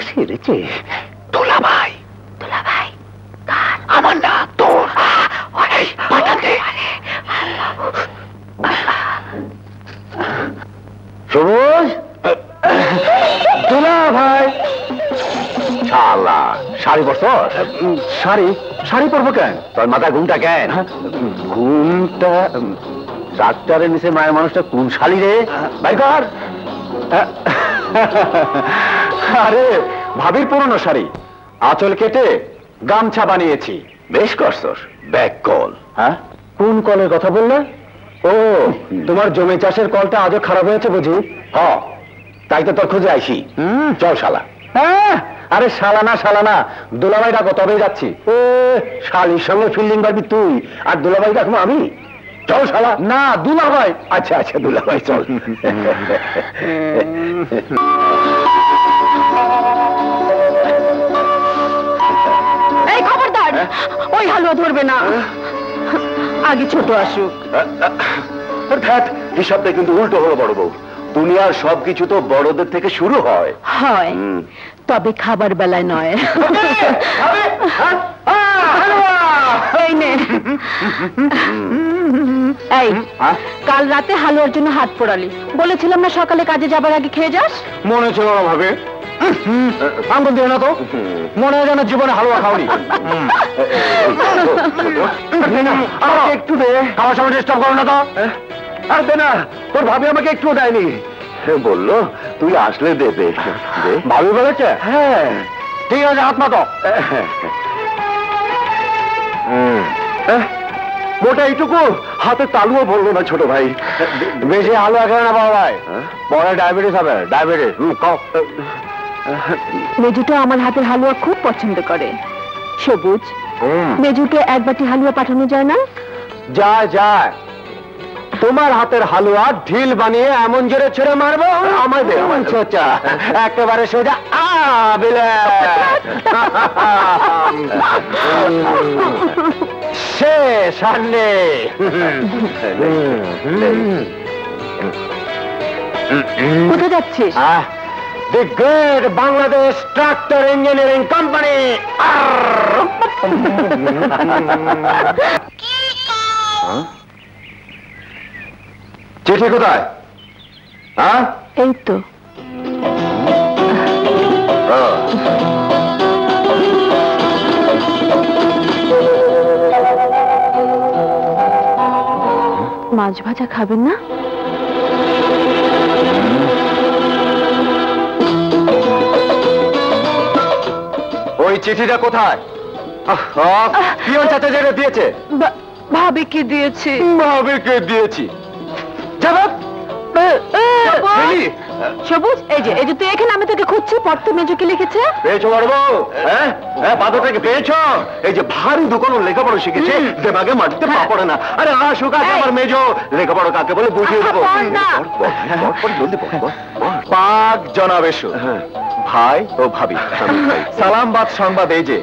সেরেছে দুলাভাই। দুলাভাই আমার না, তোর। সবুজ, দুলাভাই। শালা শাড়ি পরছ? শাড়ি? শাড়ি পরবো কেন? তোর মাথায় ঘুমটা কেন? ঘুমটা ডাক্তারের নিচে মায়ের মানুষটা কোন শালি রে? ভাই কর। আরে ভাবির পুরনো শাড়ি, আঁচল কেটে গামছা বানিয়েছি। বেশ করছস। Back call. হ্যাঁ, কোন কলের কথা বললে? ও, তোমার জমি চাষের কলটা আজও খারাপ হয়েছে বুঝি? হ্যাঁ, তাই তো তোর খুঁজে আইসি। চল শালা। হ্যাঁ, আরে শালা না, শালা না, দুলাভাই ডাকো, তবেই যাচ্ছি। শালির সঙ্গে ফিল্ডিং পারবি তুই, আর দুলাভাই ডাকবো আমি? চল শালা। না, দুলাভাই। আচ্ছা আচ্ছা, দুলাভাই চল। এই খবরদার, ওই হালুয়া ধরবে না, আগে ছোট আসুক। হিসাবটা কিন্তু উল্টো হলো বড় বউ। দুনিয়ার সবকিছু তো বড়দের থেকে শুরু হয়। হয়, তবে খাবার বেলায় নয়। এই নে। এই, কাল রাতে হালুয়ার জন্য হাত পোড়ালি, বলেছিলাম না সকালে কাজে যাবার আগে খেয়ে যাস? মনে ছিল না ভাবে। আঙ্গুল দিয়ে না তো, মনে হয় যেন জীবনে হালুয়া খাওনি। একটু দে, খাওয়ার সময় ডিস্টার্ব করো না তো। আর দে না, তোর ভাবি আমাকে একটু দেয়নি। বললো তুই আসলে দেবে। ভাবি বলেছে? হ্যাঁ। ঠিক আছে, হাত মাতো। মোটা এইটুকু, হাতে তালুও বললো না ছোট ভাই। বেশি হালুয়া খেলে না বাবা ভাই, পরে ডায়াবেটিস হবে। ডায়াবেটিস। মেজুটা আমার হাতের হালুয়া খুব পছন্দ করে। সবুজ, মেজুকে এক বাটি হালুয়া পাঠানো যায় না? যায় যায়। তোমার হাতের হালুয়া ঢিল বানিয়ে এমন জোরে ছেড়ে মারবো, আমায় দে। একেবারে সোজা শেষ। আর নেই। কোথায় যাচ্ছিস? দি great Bangladesh tractor engineering company. চিঠি কোথায়? হ্যাঁ, এই তো। মাছ ভাজা খাবেন না? ওই চিঠিটা কোথায়? পিয়ন চাচা যেটা দিয়েছে। ভাবিকে দিয়েছি। ভাবিকে দিয়েছি? জবাব। সবুজ, এই যে তুই এখানে, আমি তোকে খুঁজছি। পড়তে মেজুকে লিখেছে। পেয়েছো বড় বউ? হ্যাঁ, বাদরটাকে পেয়েছো? এই যে ভারী দোকানও লেখাপড়া শিখেছে, দেমাগে মাটিতে পা পড়ে না। আরে আসুক আমার মেজো, লেখাপড়া কাকে বলে বুঝিয়ে দেবো। পাক জনাব এসো। ভাই ও ভাবি, সালামবাদ সংবাদ এই যে,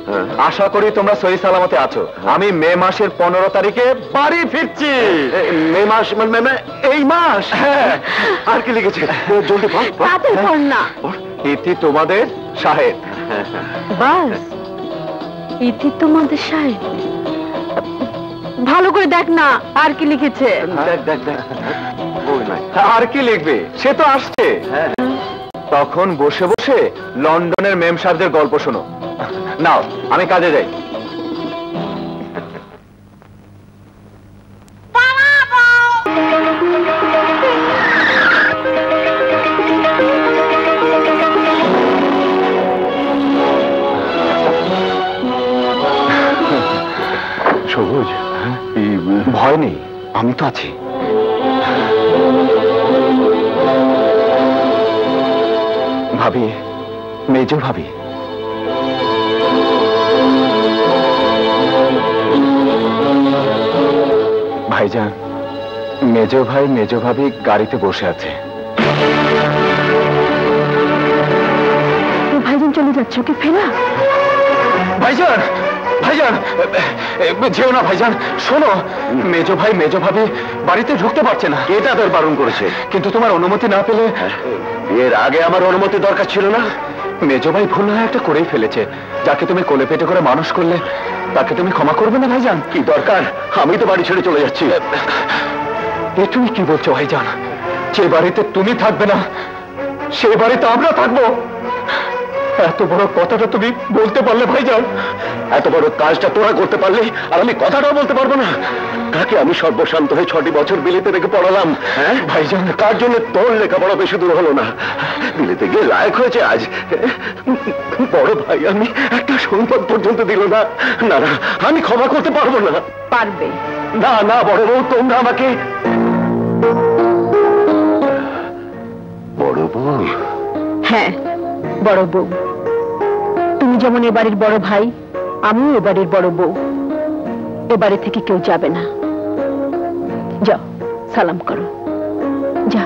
আশা করি তোমরা সহি সালামতে আছো। আমি মে মাসের 15 তারিখে বাড়ি ফিরছি। মে মাস মানে এই মাস? আর কি লিখেছে? জলদি পড় না। ইতি তোমাদের সাহেব। বাস, ইতি তোমাদের সাহেব। ভালো করে দেখ না, আর কি লিখেছে? আর কি লিখবে? সে তো আসছে। তখন বসে বসে লন্ডনের মেম সাহেবদের গল্প শোনো। নাও, আমি কাজে যাই। সবুজ, ভয় নেই, আমি তো আছি। ভাবি, মেজো ভাবি, ভাইজান, মেজো ভাই মেজো ভাবি গাড়িতে বসে আছে। ভাইজান চলে যাচ্ছে, ওকে ফেরা। ভাইজান, ভাইজান, যেও না ভাইজান। শোনো, মেজো ভাই মেজো ভাবি বাড়িতে ঢুকতে পারছে না। কে তাদের বারণ করেছে? কিন্তু তোমার অনুমতি না পেলে। এর আগে আমার অনুমতি দরকার ছিল না? মেজো ভাই ভুল না একটা করেই ফেলেছে। যাকে তুমি কোলে পেটে করে মানুষ করলে তাকে তুমি ক্ষমা করবে না ভাইজান? কি দরকার? আমি তো বাড়ি ছেড়ে চলে যাচ্ছি। এ তুমি কি বলছো ভাইজান? যে বাড়িতে তুমি থাকবে না সে বাড়িতে আমরা থাকবো? এত বড় কথাটা তুমি বলতে পারলে ভাইজান? এত বড় কাজটা তোরা করতে পারলে আর আমি কথাটাও বলতে পারবো না? তাকে আমি সর্বশান্ত হয়ে 6টি বছর বিলেতে রেখে পড়ালাম। হ্যাঁ ভাইজান, কার জন্য তোর লেখাপড়া বেশি দূর হলো না? বিলেতে গিয়ে লায়ক হয়েছে আজ। বড় ভাই আমি একটা সম্পদ পর্যন্ত দিল না। না না, আমি ক্ষমা করতে পারবো না। পারবে। না না বড় বউ, তোমরা আমাকে। বড় বউ? হ্যাঁ, বড় বউ। তুমি যেমন এ বাড়ির বড় ভাই, আমিও এ বাড়ির বড় বউ। এ বাড়ি থেকে কেউ যাবে না। যাও, সালাম করো। যা।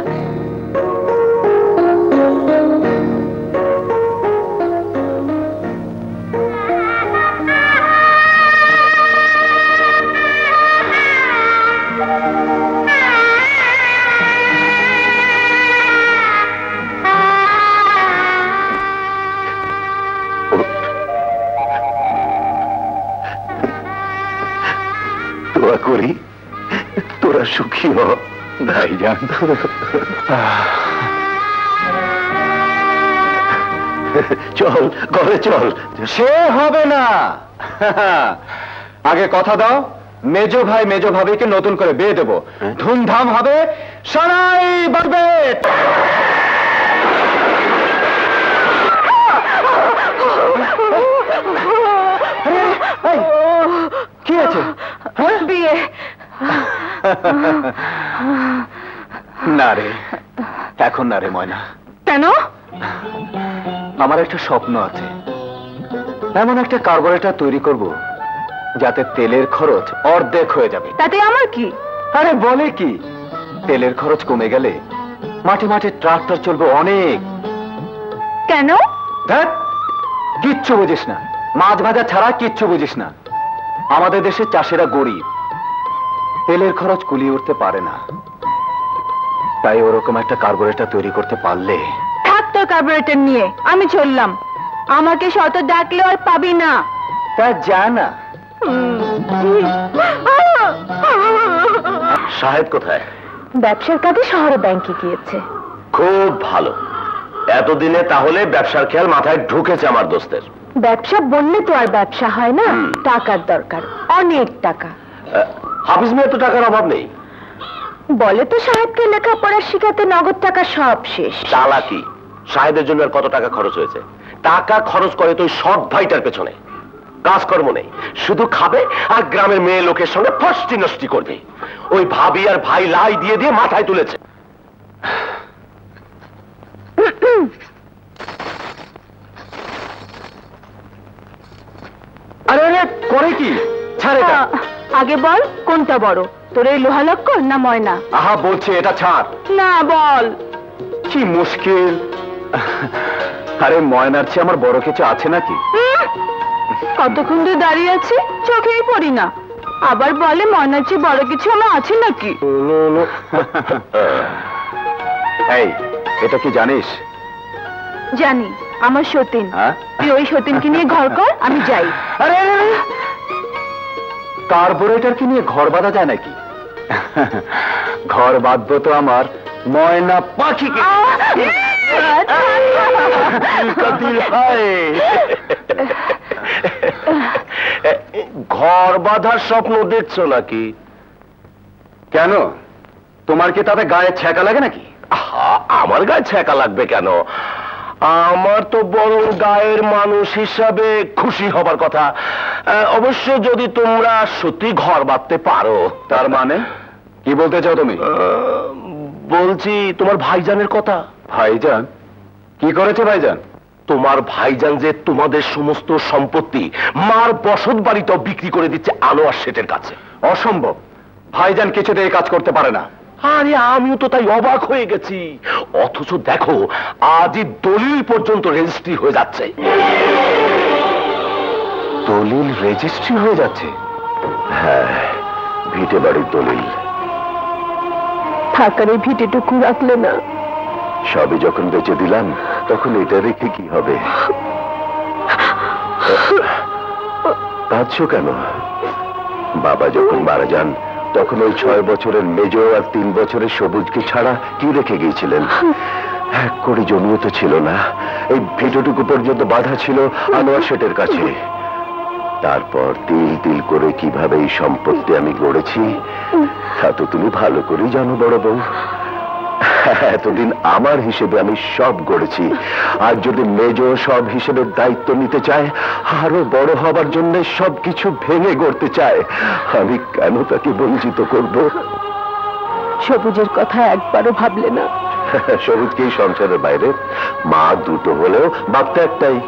দোয়া করি তোরা সুখী হ ভাইজান। চল ঘরে চল। সে হবে না। আগে কথা দাও, মেজো ভাই মেজো ভাবিকে নতুন করে বিয়ে দেবো। ধুমধাম হবে, সারাই বাড়বে। কি আছে? বিয়ে। না রে, এখন না রে ময়না। কেন? আমার একটা স্বপ্ন আছে। এমন একটা কার্বোরেটর তৈরি করব যাতে তেলের খরচ অর্ধেক হয়ে যাবে। তাতে আমার কি? আরে বলে কি, তেলের খরচ কমে গেলে মাঠে মাঠে ট্রাক্টর চলবে অনেক। কেন? ধ্যাৎ, কিচ্ছু বুঝিস না। মাছ ভাজা ছাড়া কিচ্ছু বুঝিস না। আমাদের দেশে চাষিরা গরিব, তেলের খরচ কুলিয়ে উঠতে পারে না। তাই ওরকম একটা কার্বোরেটর তৈরি করতে পারলে। থাক তোর কার্বোরেটর নিয়ে, আমি চললাম। আমাকে শত ডাকলে আর পাবি না। তা যা না। সাহেব কোথায়? ব্যবসার কাজে শহরে ব্যাংকে গিয়েছে। খুব ভালো। এতদিনে তাহলে ব্যবসার খেয়াল মাথায় ঢুকেছে আমার দোস্তের। ব্যবসা বললে তো আর ব্যবসা হয় না, টাকার দরকার, অনেক টাকা। হাফিজ মিয়া তো টাকার অভাব নেই। বলে তো সাহেবকে লেখাপড়া শিখাতে নগদ টাকা সব শেষ। চালাকি। সাহেবের জন্য আর কত টাকা খরচ হয়েছে? টাকা খরচ করে তো ওই সৎ ভাইটার পেছনে। কাজকর্ম নেই, শুধু খাবে আর গ্রামের মেয়ে লোকের সঙ্গে ফষ্টি নষ্টি করবে। ওই ভাবি আর ভাই লাই দিয়ে দিয়ে মাথায় তুলেছে। আরে আরে করে কি? ছাড় এটা। আগে বল কোনটা বড়, তোর এই লোহা লক্কর না ময়না? আহা বলছে এটা ছাড়। না বল। কি মুশকিল। আরে ময়নার চেয়ে আমার বড় কিছু আছে নাকি? কতক্ষণ ধরে দাঁড়িয়ে আছি, চোখেই পড়ি না। আবার বলে ময়নার চেয়ে বড় কিছু আমার আছে নাকি? এই, এটা কি জানিস? জানি, আমার সতীন। হ্যাঁ? তুই ওই সতীনকে নিয়ে ঘর কর, আমি যাই। আরে কার্বোরেটর কি নিয়ে ঘর বাঁধা যায় নাকি? ঘর বাঁধবো তো আমার ময়না পাখিকে। ঘর বাঁধার স্বপ্ন দেখছো নাকি? কেন, তোমার কি তাতে গায়ে ছ্যাঁকা লাগে নাকি? আমার গায়ে ছ্যাঁকা লাগবে কেন? আমার তো বরং গায়ের মানুষ হিসাবে খুশি হবার কথা। অবশ্য যদি তোমরা সত্যি ঘর বাঁধতে পারো। তার মানে কি বলতে চাও তুমি? বলছি তোমার ভাইজানের কথা। ভাইজান কি করেছে? ভাইজান তোমার ভাইজান যে তোমাদের সমস্ত সম্পত্তি মার বসত বাড়িটাও বিক্রি করে দিচ্ছে আনোয়ার শেঠের কাছে। অসম্ভব, ভাইজান কিছুতে এই কাজ করতে পারে না। আরে আমিও তো তাই অবাক হয়ে গেছি। অথচ দেখো আজই দলিল পর্যন্ত রেজিস্ট্রি হয়ে যাচ্ছে। দলিল রেজিস্ট্রি হয়ে যাচ্ছে? হ্যাঁ, ভিটে বাড়ির দলিল। থাকার এই ভিটেটুকু রাখলে না? সবই যখন বেঁচে দিলাম তখন এটা রেখে কি হবে? কাঁদছো কেন? বাবা যখন মারা যান তখন ওই 6 বছরের মেজ আর 3 বছরের সবুজকে ছাড়া কি রেখে গিয়েছিলেন? এক করে জমিও তো ছিল না। এই ভিটোটুকু পর্যন্ত বাধা ছিল আনোয়ার শেঠের কাছে। তারপর তিল তিল করে কিভাবে এই সম্পত্তি আমি গড়েছি তা তো তুমি ভালো করেই জানো বড় বউ। এতদিন আমার হিসেবে আমি সব গড়েছি, আর যদি মেজ সব হিসেবে দায়িত্ব নিতে চায়, আরো বড় হবার জন্য সবকিছু ভেঙে গড়তে চায়, আমি কেন তাকে বঞ্চিত করব? সবুজের কথা একবারও ভাবলে না? সবুজকে এই সংসারের বাইরে মা দুটো হলেও বাপ তো একটাই।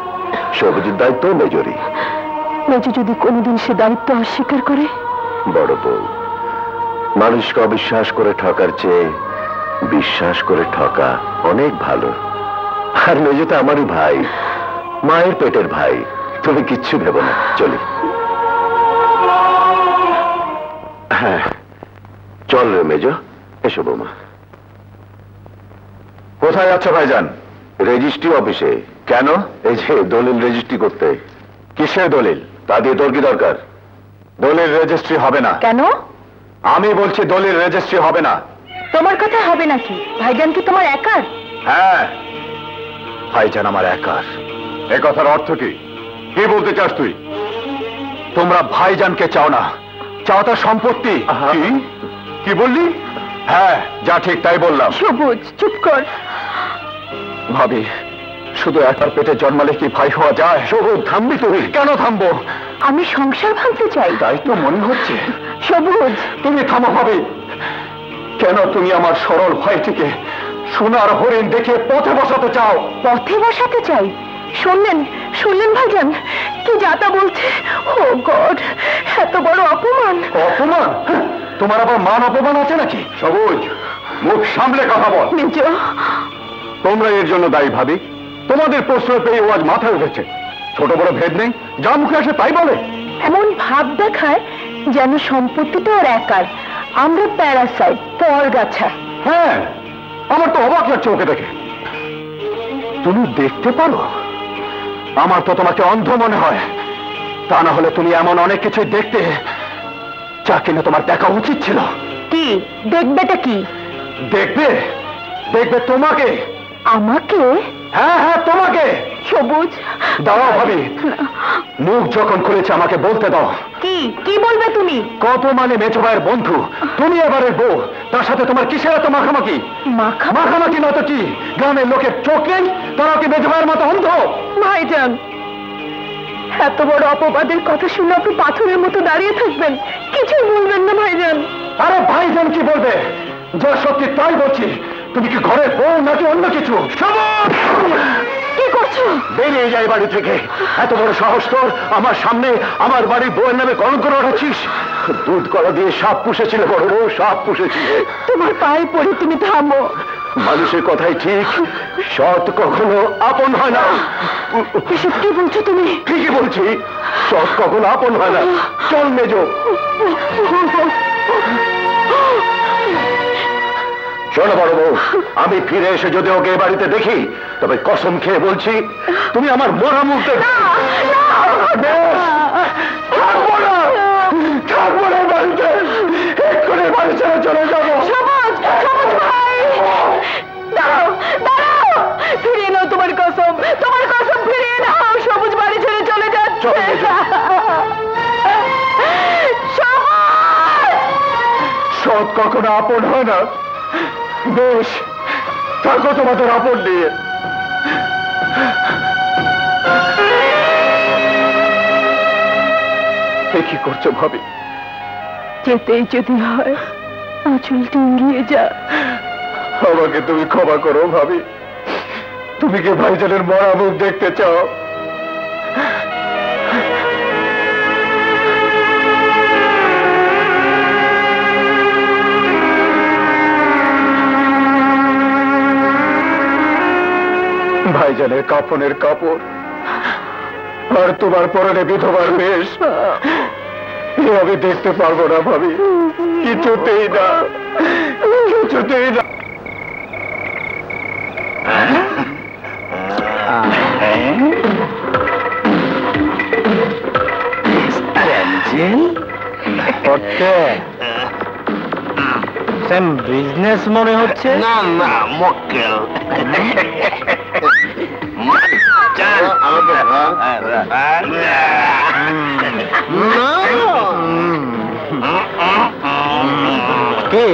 সবুজের দায়িত্ব মেজরই। মেজো যদি কোনোদিন সে দায়িত্ব অস্বীকার করে? বড় বউ, মানুষকে অবিশ্বাস করে ঠকার চেয়ে বিশ্বাস করে ঠকা অনেক ভালো। আর মেজো তো আমারই ভাই, মায়ের পেটের ভাই। তুমি কিচ্ছু ভেবো না, চলি। হ্যাঁ চল রে মেজো, এসো বৌমা। কোথায় যাচ্ছ ভাইজান? রেজিস্ট্রি অফিসে। কেন? এই যে দলিল রেজিস্ট্রি করতে। কিসের দলিল? তা দিয়ে তোর কি দরকার? দলিল রেজিস্ট্রি হবে না। কেন? আমি বলছি দলিল রেজিস্ট্রি হবে না। তোমার কথা হবে নাকি? ভাইজান কি তোমার একার? হ্যাঁ, ভাইজান আমার একার। এ কথার অর্থ কি? কি বলতে চাস তুই? তোমরা ভাইজানকে চাও না, চাও তার সম্পত্তি। কি কি বললি? হ্যাঁ, যা ঠিক তাই বললাম। সবুজ চুপ কর। ভাবি, শুধু একার পেটে জন্মালে কি ভাই হওয়া যায়? সবুজ থামবি তুই? কেন থামবো? আমি সংসার ভাঙতে চাই। তাই তো মনে হচ্ছে। সবুজ তুমি থামো ভাবি। কেন তুমি আমার সরল ভাইটিকে সোনার হরিণ দেখে পথে বসাতে চাও? পথে বসাতে চাই? শুনলেন ভাইজান কি যাতা বলছে? ও গড, এত বড় অপমান! অপমান? তোমার আবার মান অপমান আছে নাকি? সবুজ, মুখ সামলে কথা বল। মেজো, তোমরা এর জন্য দায়ী ভাবি। তোমাদের প্রশ্ন পেয়ে ও আজ মাথায় উঠেছে। ছোট বড় ভেদ নেই, যা মুখে আসে তাই বলে। এমন ভাব দেখায় যেন সম্পত্তিটা ওর একার, আমরা প্যারাসাইট, পরগাছা। হ্যাঁ, আমার তো অবাক লাগছে ওকে দেখে। তুমি দেখতে পারো? আমার তো তোমাকে অন্ধ মনে হয়। তা না হলে তুমি এমন অনেক কিছুই দেখতে যা কিনা তোমার দেখা উচিত ছিল। কি দেখবেটা? কি দেখবে? দেখবে তোমাকে। আমাকে? হ্যাঁ হ্যাঁ, তোমাকে। সবুজ দাঁড়াও ভাবি, মুখ যখন খুলেছে আমাকে বলতে দাও। কি কি বলবে তুমি? কত মানে মেজো ভাইয়ের বন্ধু, তুমি এবারে বউ, তার সাথে তোমার কিসের এত মাখামাখি? মাখামাখি নয়তো কি? গ্রামের লোকের চোখ নেই? তারা কি মেজো ভাইয়ের মতো অন্ধ? ভাইজান, এত বড় অপবাদের কথা শুনে আপনি পাথরের মতো দাঁড়িয়ে থাকবেন, কিছুই বলবেন না ভাইজান? আরে ভাইজান কি বলবে? যা সত্যি তাই বলছি। তুমি কি ঘরের বউ নাকি অন্য কিছু? সবুজ, কি করছো? বেরিয়ে যাই বাড়ি থেকে। এত বড় সাহস তোর আমার সামনে আমার বাড়ির বউয়ের নামে কলঙ্ক রটাচ্ছিস? দুধ কলা দিয়ে সাপ পুষেছিল বড় বউ, সাপ পুষেছিল। তোমার পায়ে পড়ে তুমি থামো। মানুষের কথাই ঠিক, সৎ কখনো আপন হয় না। এসব কি বলছো তুমি? ঠিকই বলছি, সৎ কখনো আপন হয় না। চল মেজো। শোনো বড় বউ, আমি ফিরে এসে যদি ওকে এ বাড়িতে দেখি তবে কসম খেয়ে বলছি তুমি আমার মরা মুখ দেখবে। থাকবো না, থাকবো না বাড়িতে, এক্ষুনি বাড়ি ছেড়ে চলে যাবো। সবুজ, সবুজ ভাই, দাঁড়াও, দাঁড়াও, ফিরিয়ে নাও তোমার কসম, তোমার কসম ফিরিয়ে নাও। সবুজ বাড়ি ছেড়ে চলে যাচ্ছে। চল মেজো। সৎ কখনো আপন হয় না। বেশ, থাকো তোমাদের আপন নিয়ে। কি করছো ভাবি? যেতেই যদি হয় আঁচল ডিঙ্গিয়ে যা। আমাকে তুমি ক্ষমা করো ভাবি। তুমি কি ভাইজানের মরা মুখ দেখতে চাও? ভাইজানের কাফনের কাপড় আর তোমার পরনে বিধবার বেশ আমি দেখতে পারবো না ভাবি, কিছুতেই না, কিছুতেই না। বিজনেস মনে হচ্ছে। না না, মক্কেল। কি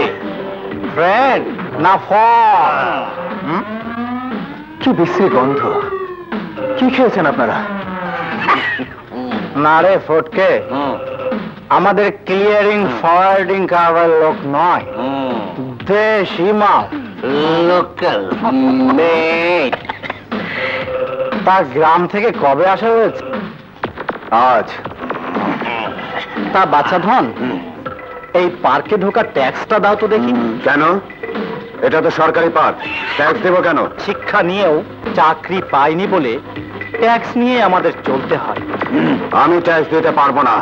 ফ্রেন্ড না কি বিশ্রী গন্ধ, কি খেয়েছেন আপনারা? না রে ফটকে, আমাদের ক্লিয়ারিং ফরওয়ার্ডিং কারবার লোক নয়, দেশি মাল, লোকাল। তা গ্রাম থেকে কবে আসা হয়েছে? আজ। তা বাচ্চা ধন, এই পার্কে ঢোকার ট্যাক্সটা দাও তো দেখি। কেন? এটা তো সরকারি পার্ক, ট্যাক্স দেবো কেন? শিক্ষা নিয়েও চাকরি পাইনি বলে ট্যাক্স নিয়ে আমাদের চলতে হয়। আমি ট্যাক্স দিতে পারবো না।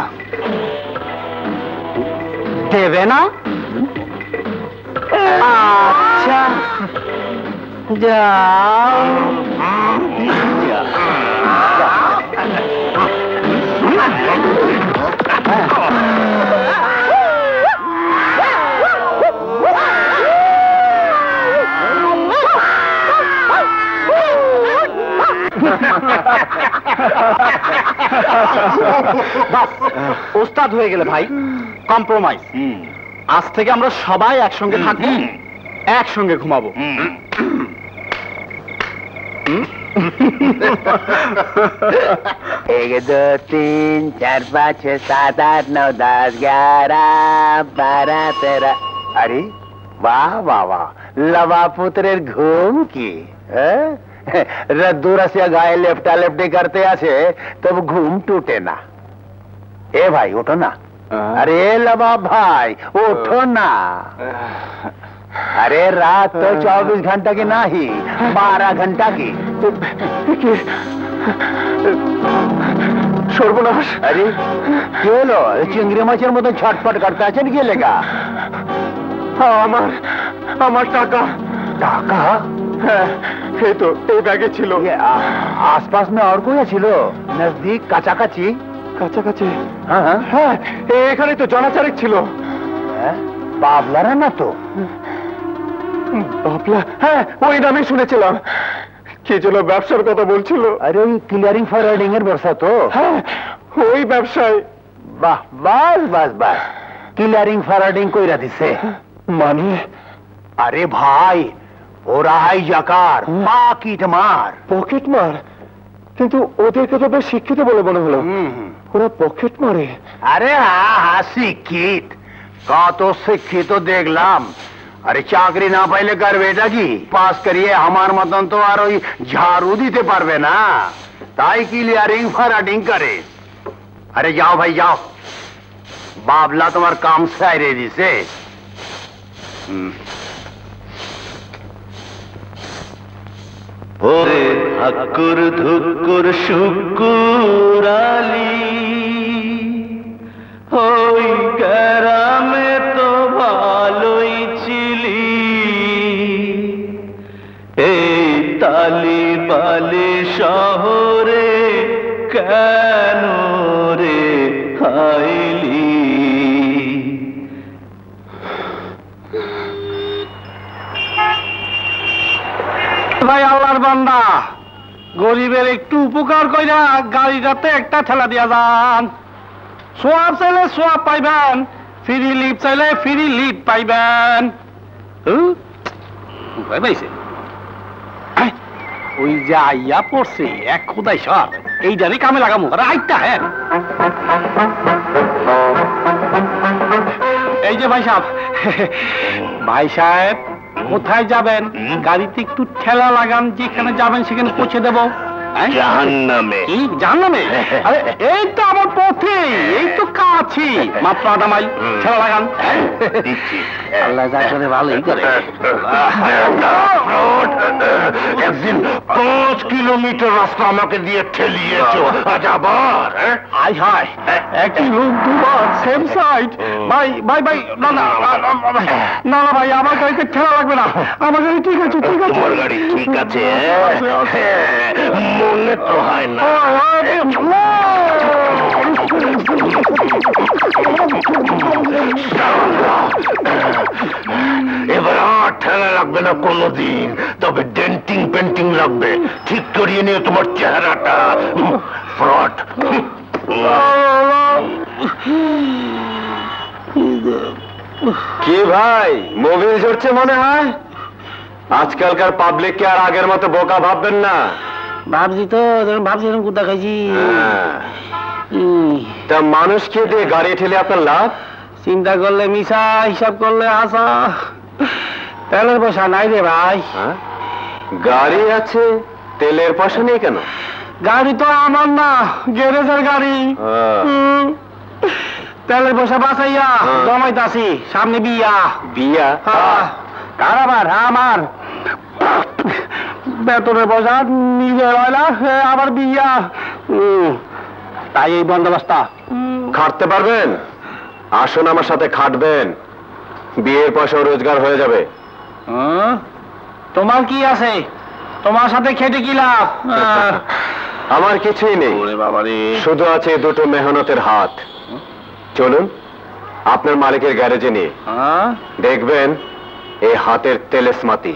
দেবে না? আচ্ছা যাও। ওস্তাদ হয়ে গেলে ভাই, কম্প্রোমাইজ। আজ থেকে আমরা সবাই একসঙ্গে থাকবো, একসঙ্গে ঘুমাবো। 1 2 3 4 5 6 7 8 9 10 11 12 13। अरे वाह वाह वाह, लवा पुत्रेर घुम की रद्दू रसिया गाয়ে लेफ्टा लेफ्टी करते आछे तब घुम टूटे ना। ए भाई उठो ना। अरे लवा भाई उठो ना। अरे रात तो 24 घंटा की नहीं, 12 घंटा की। সর্বনাশ! अरे কি হলো? চিংড়ি মাছের মতো ছটফট করতে আছেন, কি লেগা? আমার টাকা। টাকা? হ্যাঁ, এই তো এই ব্যাগে ছিল। आसपास में और कोई ছিল? नजदीक কাছাকাছি? কাছাকাছি? হ্যাঁ হ্যাঁ, এখানে তো জনাচারেক ছিল। বাবলারা না তো? বাবলা? হ্যাঁ, ওই নামই শুনেছিলাম। কি যেন ব্যবসার কথা বলছিল। আরে ওই ক্লিয়ারিং ফরওয়ার্ডিং এর ব্যবসা তো? হ্যাঁ, ওই ব্যবসায়। বাহ, বাস বাস বাস, ক্লিয়ারিং ফরওয়ার্ডিং কইরা দিছে মানে? আরে ভাই, ওরা হাইজাকার, পকেট মার। পকেট মার? কিন্তু ওদেরকে তো বেশ শিক্ষিত বলে মনে হলো। ওরা পকেট মারে? আরে হ্যাঁ হ্যাঁ, শিক্ষিত। কত শিক্ষিত দেখলাম। আরে চাকরি না পাইলে করবে এটা কি? পাস করিয়ে আমার মতন তো আর ওই ঝাড়ু দিতে পারবে না, তাই ক্লিয়ারিং ফরওয়ার্ডিং করে। আরে যাও ভাই যাও, বাবলা তোমার কাম সাইরে দিছে। ওরে ধাক্কুর ধুক্কুর শুকুরালি, ওই গ্রামে তো ভালোই ছিলি, এই তালি বালি শহরে কেন রে আইলি? ভাই আল্লাহর বান্দা, গরিবের একটু উপকার কইরা গাড়িটাতে একটা ঠেলা দিয়া যান। সোয়াব চাইলে সোয়াব পাইবেন, ফ্রি লিফট চাইলে ফ্রি লিফট পাইবেন। ভয় পাইছে? ওই যে আইয়া পড়ছে এক খোদাই সর, এইটারই কামে লাগামু। আরে আইটা হ্যাঁ, এই যে ভাই সাহেব। ভাই সাহেব কোথায় যাবেন? গাড়িতে একটু ঠেলা লাগান, যেখানে যাবেন সেখানে পৌঁছে দেবো। জাহান্নামে। কি জাহান্নামে? আরে এই তো আমার পথে, এই তো কাছি, মাত্র আধা মাইল। ঠেলা লাগান। আল্লাহ যা করে ভালোই করে। একদিন 5 কিলোমিটার রাস্তা আমাকে দিয়ে ঠেলিয়েছো, আজ আবার আয় হায় একই লোক দুবার সেম সাইড। ভাই ভাই ভাই না না না না ভাই, আমার গাড়িতে ঠেলা লাগবে না, আমার গাড়ি ঠিক আছে ঠিক আছে। তোমার গাড়ি ঠিক আছে? মনে তো হয় না। এবার আর ঠেলা লাগবে না কোনোদিন, তবে ডেন্টিং পেন্টিং লাগবে। ঠিক করিয়ে নিয়ে তোমার চেহারাটা। ফ্রড। কি ভাই, মোবিল ঝরছে মনে হয়? আজকালকার পাবলিককে আর আগের মতো বোকা ভাববেন না। ভাবছি তো, ভাবছি এরকম কুত্তা খাইছি। তা মানুষকে দিয়ে গাড়ি ঠেলে আপনার লাভ? চিন্তা করলে মিশা, হিসাব করলে আসা। তেলের পয়সা নাই রে ভাই। গাড়ি আছে, তেলের পয়সা নেই কেন? গাড়ি তো আমার না, গ্যারেজের গাড়ি। তেলের পয়সা বাঁচাইয়া জমাইতাছি, সামনে বিয়া। বিয়া? কার আবার? আমার। বেতনের পয়সা নিজে হয় না, আবার বিয়া। তাই এই বন্দোবস্ত। খাটতে পারবেন? আসুন আমার সাথে খাটবেন, বিয়ের পয়সা রোজগার হয়ে যাবে। তোমার কি আছে? তোমার সাথে খেটে কি লাভ? আমার কিছুই নেই, শুধু আছে দুটো মেহনতের হাত। চলুন আপনার মালিকের গ্যারেজে নিয়ে, দেখবেন এই হাতের তেলেসমাতি।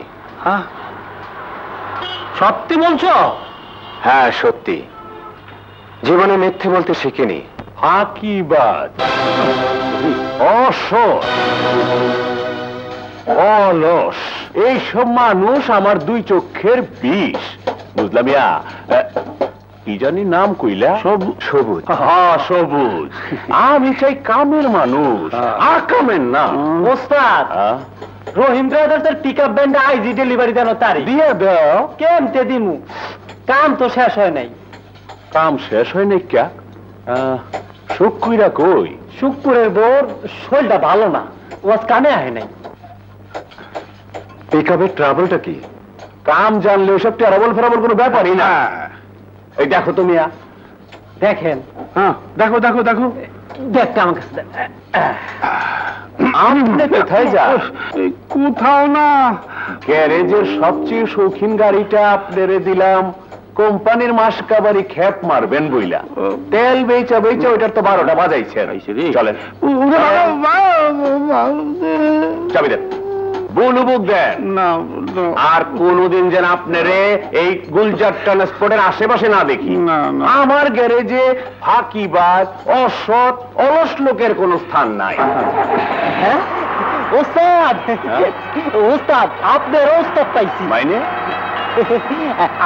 সত্যি বলছো? হ্যাঁ সত্যি, জীবনে মিথ্যে বলতে শিখিনি। ফাঁকিবাজ, অসৎ, অলস, এইসব মানুষ আমার দুই চোখের বিষ। বুঝলাম। কি জানি নাম কইলা? সবুজ। হ্যাঁ সবুজ। আমি চাই কামের মানুষ, আকামের না। ওস্তাদ, রহিম ব্রাদার্সের পিকআপ ভ্যানটা আইজি ডেলিভারি দেন তারি দিয়ে দাও। কেমতে দিমু? কাম তো শেষ হয় নাই। কাম শেষ হয় নাই ক্যা? শুক্কুইরা কই? সুখপুরের বোর শরীরটা ভালো না, ও আজ কামে আহে নাই। পিকআপের ট্রাভেলটা কি? কাম জানলে ওসব ট্রাভেল ফেরাবল কোনো ব্যাপারই না। এই দেখো তুমি, দেখেন। হ্যাঁ দেখো দেখো দেখো। দেখতে আমার কাছে দেন। আপনি কোথায় যান? কোথাও না, গ্যারেজের সবচেয়ে শৌখিন গাড়িটা আপনারে দিলাম, কোম্পানির মাস কাবারি খ্যাপ মারবেন বইলা। তেল বেচা বেচা ওইটার তো 12টা বাজাইছে। চলেন, চাবি দেন, বুলুবুক দেন। আর কোনদিন যেন আপনারে এই গুলজার ট্রান্সপোর্টের আশেপাশে না দেখি। আমার গ্যারেজে ফাঁকিবাজ, অসৎ, অলস লোকের কোনো স্থান নাই। হ্যাঁ ওস্তাদ, ওস্তাদ আপনার ওস্তাদ পাইছি। মাইনে?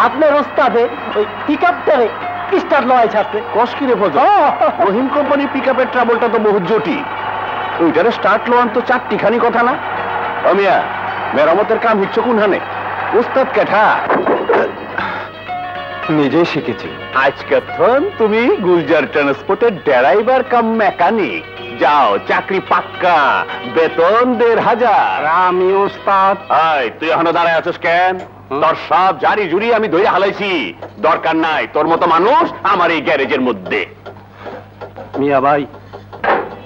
আপনার ওস্তাদে ওই পিকআপটারে স্টার্ট লয় ছাড়তে। কষ্কিরে ফজল, রহিম কোম্পানি পিকআপের ট্রাবলটা তো বহু জটিল, ওইটারে স্টার্ট লোয়ান তো 4টিখানি কথা না। অমিয়া, মেরামতের কাম হিচ্ছ কোন হানে? উস্তাদ কেঠা নিজেই শিখেছি। আজকে তুমি গুলজার ট্রান্সপোর্টের ড্রাইভার কাম মেকানিক। যাও, চাকরি পাক্কা, বেতন 1,500। আমি ওস্তাদ। তুই এখনো দাঁড়ায় আছিস কেন? তোর সব জারি জুরি আমি ধরে হালাইছি, দরকার নাই তোর মতো মানুষ আমার এই গ্যারেজের মধ্যে। মিয়া ভাই,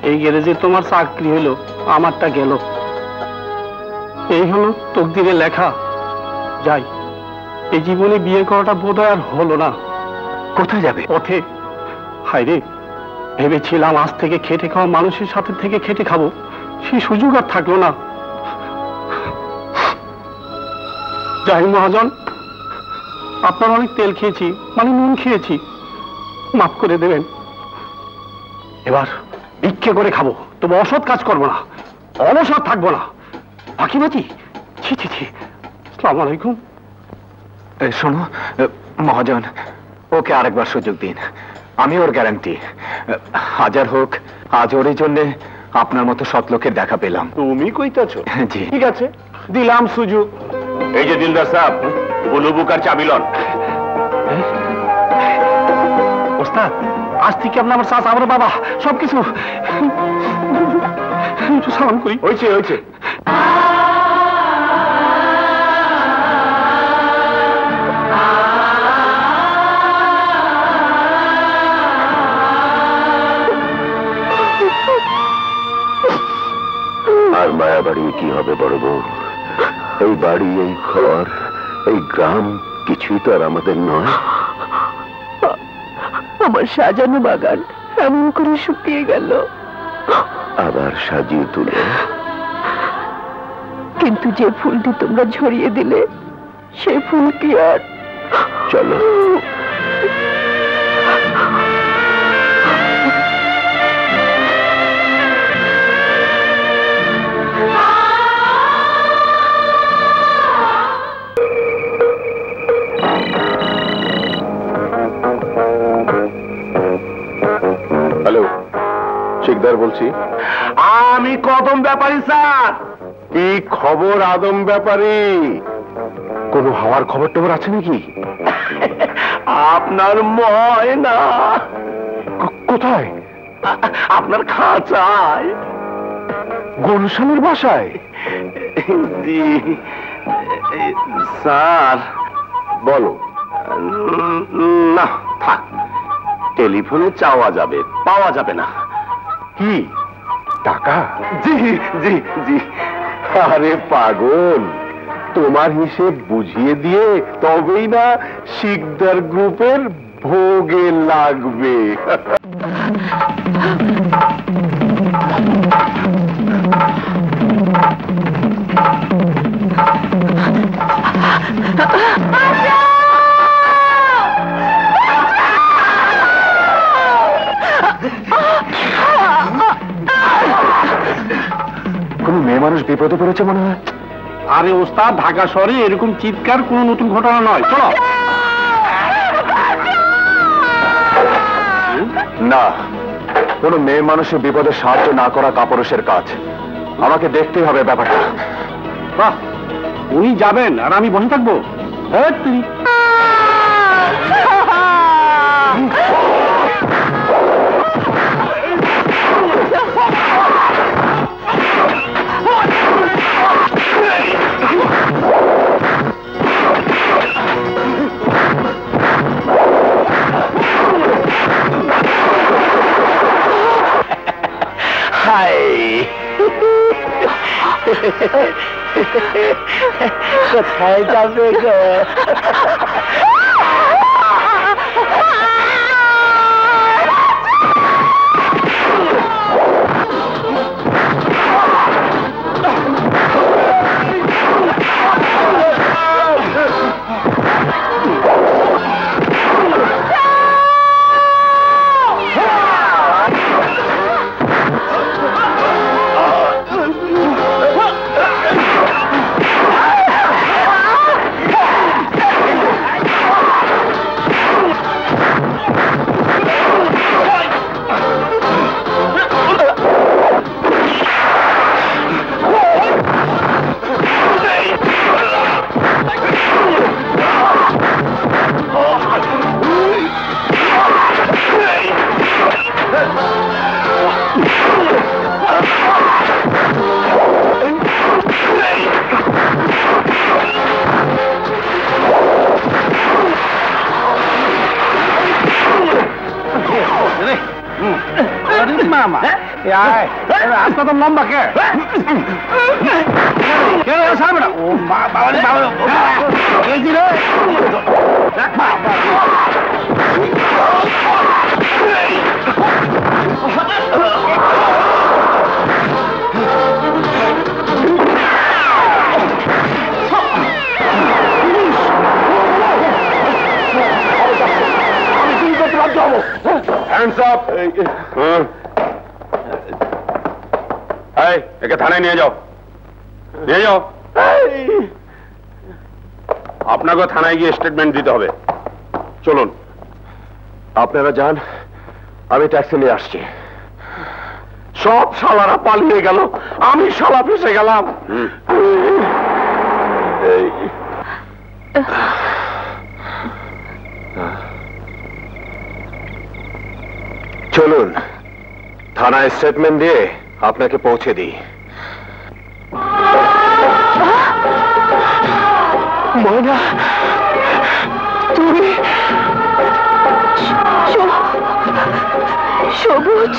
এই গ্যারেজে তোমার চাকরি হলো, আমারটা গেল। এই হলো তকদিরে লেখা। যাই, এই জীবনে বিয়ে করাটা বোধহয় আর হলো না। কোথায় যাবে? পথে। হায় রে, ভেবেছিলাম আজ থেকে খেটে খাওয়া মানুষের সাথে থেকে খেটে খাবো, সেই সুযোগ আর থাকলো না। যাই মহাজন, আপনার অনেক তেল খেয়েছি, মানে নুন খেয়েছি, মাফ করে দেবেন। এবার ভিক্ষে করে খাবো, তবে অসৎ কাজ করবো না, অলসৎ থাকবো না। ফাঁকিবাজি, ছি ছি ছি। আসসালামু আলাইকুম। শোনো মহাজন, ওকে আরেকবার সুযোগ দিন, আমি ওর গ্যারান্টি। হাজার হোক, আজ ওর জন্য আপনার মতো সৎ লোকের দেখা পেলাম। তুমি কইতাছো? জি। ঠিক আছে, দিলাম সুযোগ। এই যে দিলদার সাহেব, বুলুবুক আর চাবিলন। ওস্তাদ, আজ থেকে আপনি আমার চাচা, আমার বাবা, সবকিছু একটু সালাম করি। হয়েছে হয়েছে। কি হবে বড় বউ? এই বাড়ি, এই ঘর, এই গ্রাম কিছুই তো আর আমাদের নয়। আমার সাজানো বাগান এমন করে শুকিয়ে গেল। আবার সাজিয়ে তুলে, কিন্তু যে ফুলটি তোমরা ঝরিয়ে দিলে সে ফুল কি আর? চলো। হ্যালো, শিকদার বলছি। আমি কদম ব্যাপারী স্যার। কি খবর আদম ব্যাপারী? কোনো হাওয়ার খবর টবর আছে নাকি? আপনার ময়না কোথায়? আপনার খাঁচায়। গনশালের বাসায়? জি স্যার। বলো। না থাক, টেলিফোনে চাওয়া যাবে, পাওয়া যাবে না। কি টাকা? জি জি জি। আরে পাগল, তোমার হিসেব বুঝিয়ে দিয়ে তবেই না শিকদার গ্রুপের ভোগে লাগবে। কোন মেয়ে মানুষ বিপদে পড়েছে মনে হয়। আরে ওস্তাদ, ঢাকা শহরে এরকম চিৎকার কোন নতুন ঘটনা নয়। চলো। না, কোন মেয়ে মানুষের বিপদে সাহায্য না করা কাপুরুষের কাজ। আমাকে দেখতে হবে ব্যাপারটা। বাহ, উনি যাবেন আর আমি বসে থাকবো? কোথায় যাবে গো? মামা রাস্তা তো লম্বা কে? ও বাবা, হ্যান্ডস আপ! একে থানায় নিয়ে যাও, নিয়ে যাও। আপনাকে থানায় গিয়ে স্টেটমেন্ট দিতে হবে। চলুন। আপনারা যান, আমি ট্যাক্সি নিয়ে আসছি। সব শালারা পালিয়ে গেল, আমি শালা ফেসে গেলাম। চলুন, থানায় স্টেটমেন্ট দিয়ে আপনাকে পৌঁছে দিই। ময়না, তুমি সবুজ।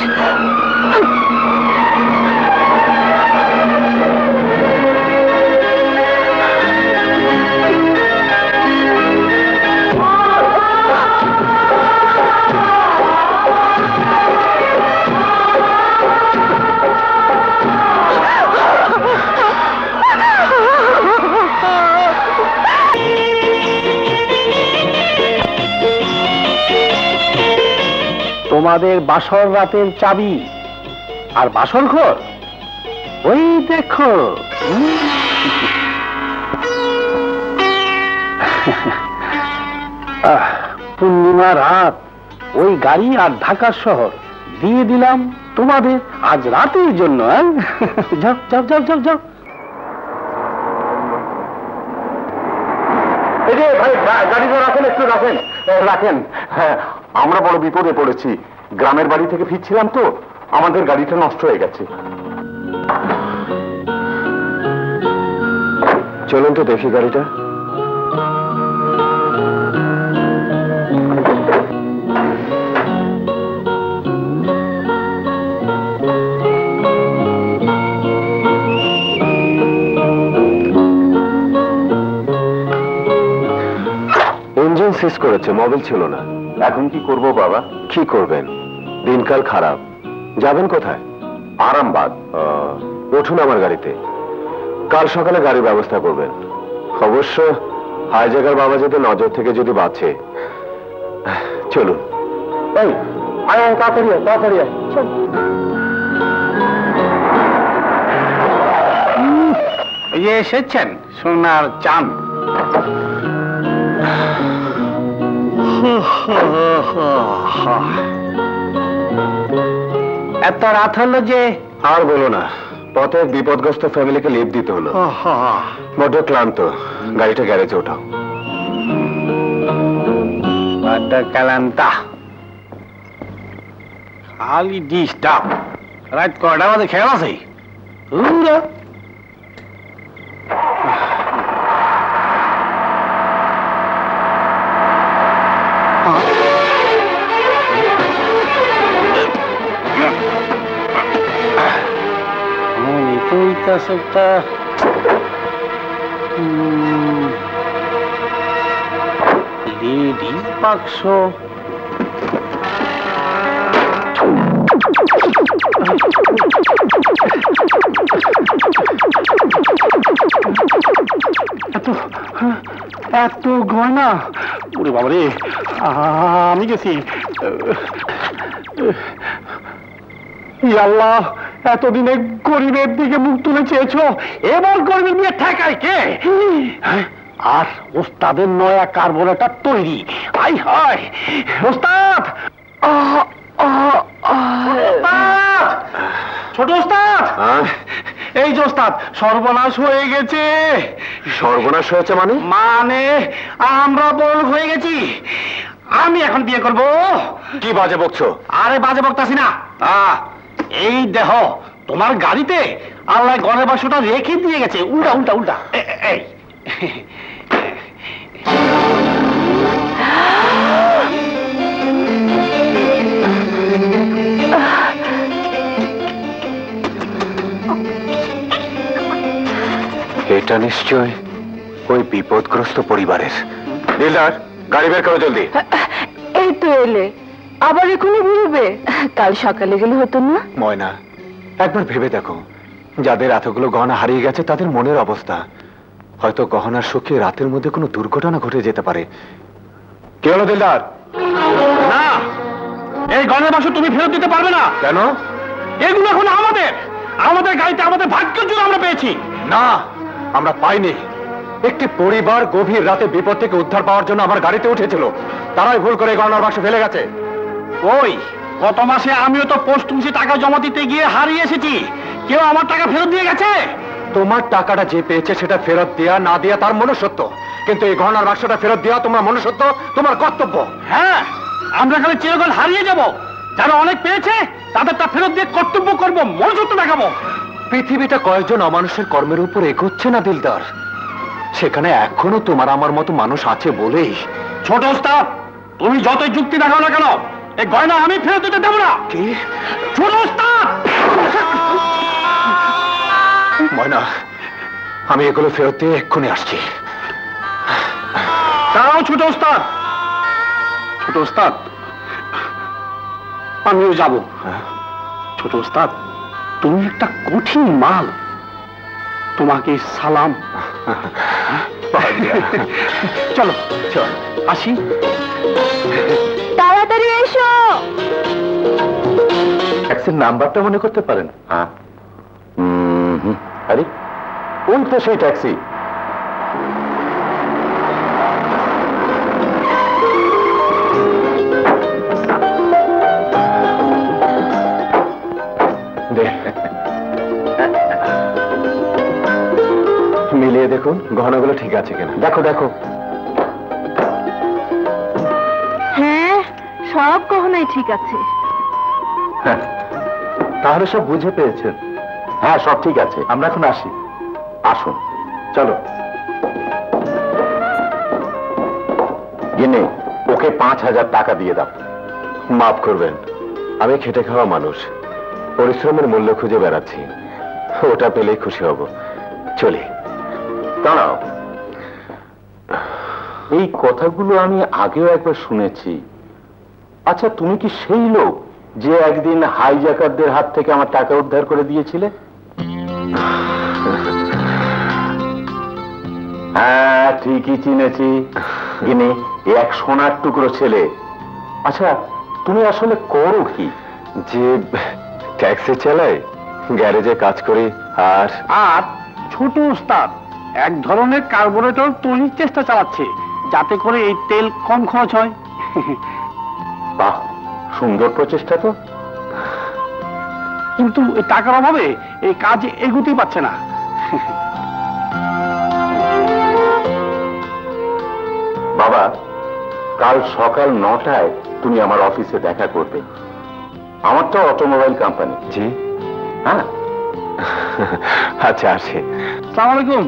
তোমাদের বাসর রাতের চাবি আর বাসর ঘর ওই দেখো। পূর্ণিমা রাত, ওই গাড়ি আর ঢাকা শহর দিয়ে দিলাম তোমাদের আজ রাতের জন্য। যাও যাও যাও যাও যাও। এই যে ভাই, গাড়িটা রাখেন, একটু রাখেন, রাখেন। হ্যাঁ, আমরা বড় বিপদে পড়েছি। গ্রামের বাড়ি থেকে ফিরছিলাম তো, আমাদের গাড়িটা নষ্ট হয়ে গেছে। চলুন তো দেখি গাড়িটা। ইঞ্জিন সিজ করেছে, মোবিল ছিল না। এখন কি করব বাবা? কি করবেন? দিনকাল খারাপ। যাবেন কোথায়? আরামবাগ। উঠুন আমার গাড়িতে, কাল সকালে গাড়ির ব্যবস্থা করবেন। অবশ্য হাইজ্যাকার বাবা যদি নজর থেকে যদি বাঁচে। চলুন। এই তাড়াতাড়ি তাড়াতাড়ি। এসেছেন সোনার চাঁদ। এত রাত হলো যে? আর বলো না, পথে এক বিপদগ্রস্ত ফ্যামিলিকে লিফট দিতে হলো। বড্ড ক্লান্ত, গাড়িটা গ্যারেজে ওঠাও। বড্ড ক্লান্তা, খালি ডিস্টার্ব। রাত কয়টা বাজে খেয়াল আছে? একটা লেডিস বাক্স। এত গয়না, ওরে বাবারে, আমি গেছি। আল্লাহ, এতদিনে গরিবের দিকে মুখ তুলে চেয়েছো, এবার গরিবের নিয়ে ঠেকায় কে? আর ওস্তাদের নয়া কার্বোরেটর তৈরি। আই হায় ওস্তাদ, ছোট ওস্তাদ, এই যে ওস্তাদ, সর্বনাশ হয়ে গেছে। সর্বনাশ হয়েছে মানে? মানে আমরা বড় হয়ে গেছি। আমি এখন বিয়ে করব। কি বাজে বকছো? আরে বাজে বকতাছি না, এই দেহ তোমার গাড়িতে আল্লাহ ঘরের বাক্সটা রেখে দিয়ে গেছে। উল্টা উল্টা উল্টা। এই এটা নিশ্চয় ওই বিপদগ্রস্ত পরিবারের। দিলদার, গাড়ি বের করো জলদি। এই তো এলে, আবার এখনই ঘুরবে? কাল সকালে গেলে হতো না? ময়না, একবার ভেবে দেখো, যাদের এতগুলো গহনা হারিয়ে গেছে তাদের মনের অবস্থা। হয়তো গহনার শোকে রাতের মধ্যে কোনো দুর্ঘটনা ঘটে যেতে পারে। কি হলো দিলদার? না, এই গহনার বাক্স তুমি ফেরত দিতে পারবে না। কেন? এগুলো এখন আমাদের। আমাদের গাড়িতে আমাদের ভাগ্যের জন্য আমরা পেয়েছি। না, আমরা পাইনি। একটি পরিবার গভীর রাতে বিপদ থেকে উদ্ধার পাওয়ার জন্য আমার গাড়িতে উঠেছিল, তারাই ভুল করে গহনার বাক্স ফেলে গেছে। ওই গত মাসে আমিও তো পোস্ট অফিসে টাকা জমা দিতে গিয়ে হারিয়ে এসেছি, কেউ আমার টাকা ফেরত দিয়ে গেছে? তোমার টাকাটা যে পেয়েছে সেটা ফেরত দেয়া না দেয়া তার মনুষ্যত্ব, কিন্তু এই গহনার বাক্সটা ফেরত দেওয়া তোমার মনুষ্যত্ব, তোমার কর্তব্য। হ্যাঁ, আমরা খালি চিরকাল হারিয়ে যাব। যারা অনেক পেয়েছে তাদেরটা ফেরত দিয়ে কর্তব্য করবো, মনুষ্যত্ব দেখাবো। পৃথিবীটা কয়েকজন অমানুষের কর্মের উপর এগোচ্ছে না দিলদার, সেখানে এখনো তোমার আমার মতো মানুষ আছে বলেই। ছোট ওস্তাদ, তুমি যতই যুক্তি দেখাও না কেন, এই গয়না আমি ফেরত দিতে দেবো না। কি? ছোট ওস্তাদ! ময়না, আমি এগুলো ফেরত দিয়ে এক্ষুনি আসছি। দাঁড়াও ছোট ওস্তাদ। ছোট ওস্তাদ, আমিও যাব। ছোট ওস্তাদ, তুমি একটা কঠিন মাল, তোমাকে সালাম। চলো চল, আসি। তাড়াতাড়ি এসো। ট্যাক্সির নাম্বারটা মনে করতে পারেন? হ্যাঁ। আরে ওই তো সেই ট্যাক্সি। মিলিয়ে দেখুন গহনাগুলো ঠিক আছে কিনা। দেখো দেখো। হ্যাঁ, সব গহনাই ঠিক আছে। তাহলে সব বুঝে পেয়েছেন? হ্যাঁ, সব ঠিক আছে। আমরা এখন আসি। আসুন, চলো। গিনে ওকে 5,000 টাকা দিয়ে দাও। মাফ করবেন, আমি খেটে খাওয়া মানুষ, পরিশ্রমের মূল্য খুঁজে বেড়াচ্ছি। ওটা পেলেই খুশি হব। চলি। দাঁড়াও, এই কথাগুলো আমি আগেও একবার শুনেছি। আচ্ছা, তুমি কি সেই লোক যে একদিন হাইজ্যাকারদের হাত থেকে আমার টাকা উদ্ধার করে দিয়েছিলে? হ্যাঁ, ঠিকই চিনেছি। ইনি এক সোনার টুকরো ছেলে। আচ্ছা, তুমি আসলে করো কি? যে ট্যাক্সি চালায়, গ্যারেজে কাজ করি। আর আর ছোট উস্তাদ এক ধরনের কার্বোরেটর তৈরির চেষ্টা চালাচ্ছে, যাতে করে এই তেল কম খরচ হয়। বাহ, সুন্দর প্রচেষ্টা তো। কিন্তু এই টাকার অভাবে এই কাজ এগোতেই পারছে না। বাবা, কাল সকাল 9টায় তুমি আমার অফিসে দেখা করবে। আমার তো অটোমোবাইল কোম্পানি। জি, হ্যাঁ। আচ্ছা, আসে। আসসালামু আলাইকুম।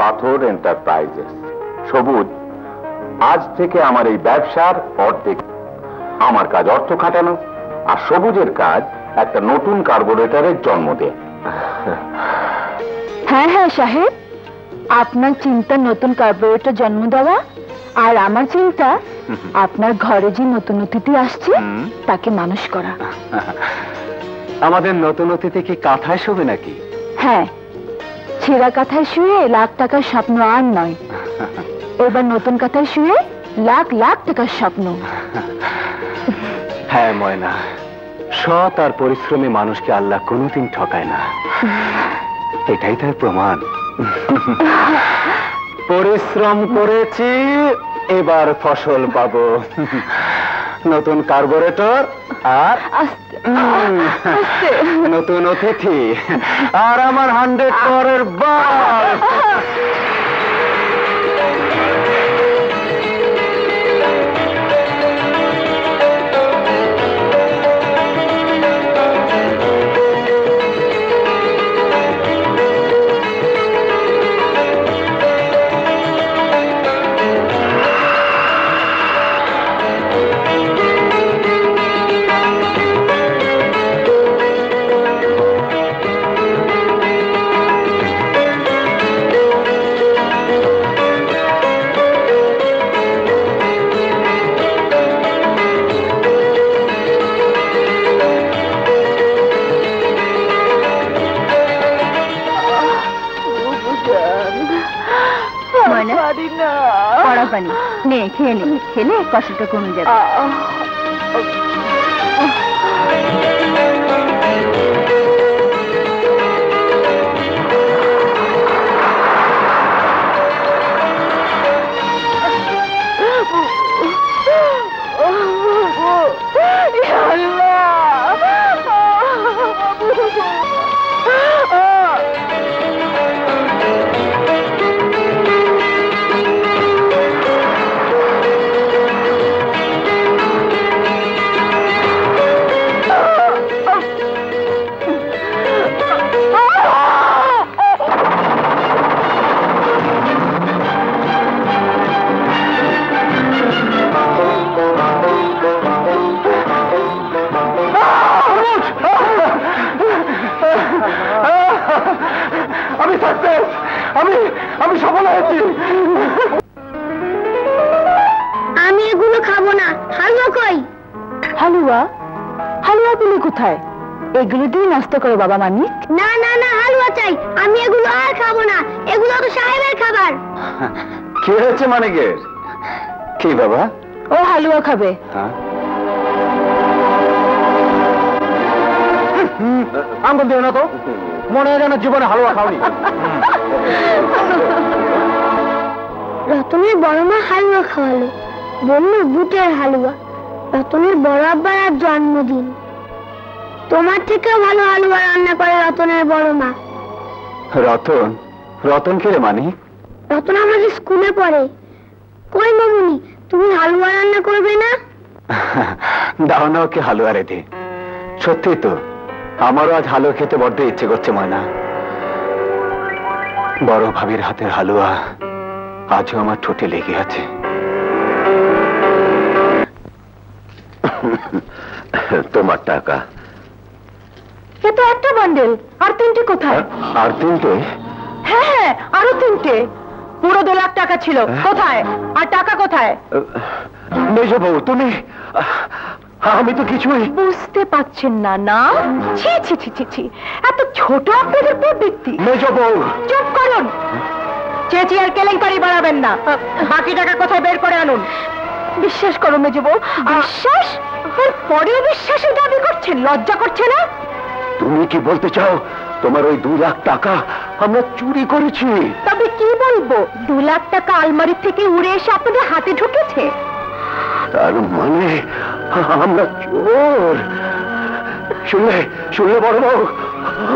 পাথর এন্টারপ্রাইজেস। সবুজ, আজ থেকে আমার এই ব্যবসার অর্ধেক। আমার কাজ অর্থ খাটানো, আর সবুজের কাজ একটা নতুন কার্বোরেটরের জন্ম দেয়। হ্যাঁ হ্যাঁ সাহেব, আপনার চিন্তা নতুন কার্বোরেটর জন্ম দেওয়া, আর আমার চিন্তা আপনার ঘরে যে নতুন অতিথি আসছে তাকে মানুষ করা। আমাদের নতুন অতিথি কি কাঁথায় শোবে নাকি? হ্যাঁ, ছেঁড়া কাঁথায় শুয়ে লাখ টাকার স্বপ্ন আর নয়, এবার নতুন কাঁথায় শুয়ে লাখ লাখ টাকার স্বপ্ন। হ্যাঁ ময়না, সৎ আর পরিশ্রমী মানুষকে আল্লাহ কোনোদিন ঠকায় না, এটাই তার প্রমাণ। পরিশ্রম করেছি, এবার ফসল পাবো। নতুন কার্বোরেটর আর নতুন অতিথি আর আমার 100 পরের বাস। পানি নে, খেয়ে নে, খেলে কষ্টটা কমে যাবে। হালুয়া কই? হালুয়া? হালুয়া পেলে কোথায়? এগুলো দিয়ে নাস্তা করো বাবা মানিক। না না না, হালুয়া চাই। আমি এগুলো আর খাবো না, এগুলো তো সাহেবের খাবার। কি হয়েছে মানিকের? কি বাবা? ও হালুয়া খাবে। আঙ্গুল দিও না তো, মনে হয় যেন জীবনে হালুয়া খাওনি। রতনের বড় মা হালুয়া খাওয়ালো, বললো বুটের হালুয়া। রতনের বড় আব্বার আর জন্মদিন। তোমার থেকেও ভালো হালুয়া রান্না করে রতনের বড় মা। রতন? রতন কে রে মানিক? রতন আমাদের স্কুলে পড়ে। কই মামুনি, তুমি হালুয়া রান্না করবে না? দাও না ওকে হালুয়া রেঁধে। সত্যি তো, আমারও আজ হালুয়া খেতে বড্ড ইচ্ছে করছে ময়না। বড় ভাবির হাতের হালুয়া আজও আমার ঠোঁটে লেগে আছে। তোমার টাকা। এ তো একটা বান্ডেল, আর তিনটে কোথায়? আর তিনটে? হ্যাঁ, আরো তিনটে। পুরো 2 লাখ টাকা ছিল, কোথায়? আর টাকা কোথায়? মেজ বউ তুমি? আমি তো কিছুই বুঝতে পারছেন না? না, ছি ছি ছি ছি ছি, এত ছোট আপনাদের প্রবৃত্তি। মেজ বউ চুপ করুন, চেঁচিয়ে আর কেলেঙ্কারি বাড়াবেন না। বাকি টাকা কোথায় বের করে আনুন। বিশ্বাস করো মেজো বউ। বিশ্বাস? পরেও বিশ্বাসের দাবি করছেন, লজ্জা করছে না? তুমি কি বলতে চাও তোমার ওই 2 লাখ টাকা আমরা চুরি করেছি? তবে কি বলবো, 2 লাখ টাকা আলমারি থেকে উড়ে এসে আপনাদের হাতে ঢুকেছে। তার মানে আমরা চোর? শুনলে শুনলে বড় বউ,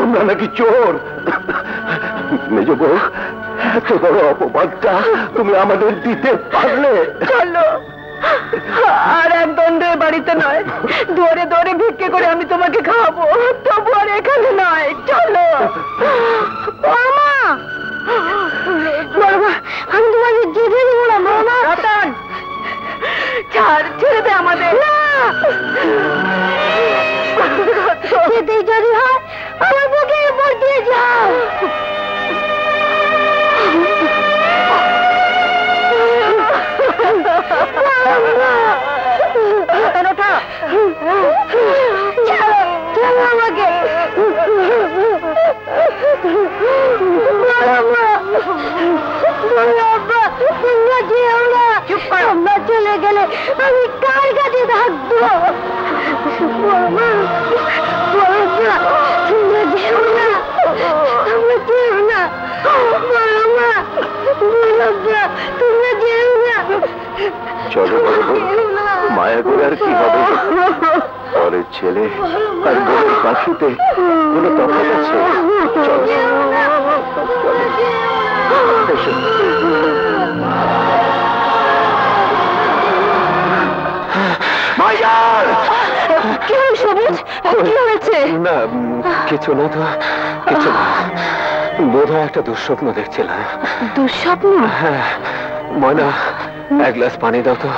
আমরা নাকি চোর? মেজ বউ, এত বড় অপবাদটা তুমি আমাদের দিতে পারলে? চলো, আর এক দণ্ডে বাড়িতে নয়, দৌড়ে দৌড়ে ভিক্ষে করে আমি তোমাকে খাওয়াবো, তবু আর এখানে নয়। চলো মামা, বড়মা, আমি তোমাকে যেতে দেবো না। মামা, রতন, ছাড়, ছেড়ে দে আমাদের। যেতে যদি হয় আমার বুকের উপর দিয়ে যাও। আমাকে আমরা চলে গেলে আমি কার কাছে থাকবো? তোমরা যেও না, তোমরা যেও না, তোমরা যেও না। চলো বড় বউ, মায়া করে আর কি হবে? পরের ছেলে আর বউয়ের পাখিতে কোনো তফাৎ আছে? চলো এসো। মায়ার! কি হল সবুজ, কি হয়েছে? না কিছু না তো, কিছু না। বোধহয় একটা দুঃস্বপ্ন দেখছিলাম। দুঃস্বপ্ন? হ্যাঁ ময়না, 1 গ্লাস পানি দাও তো।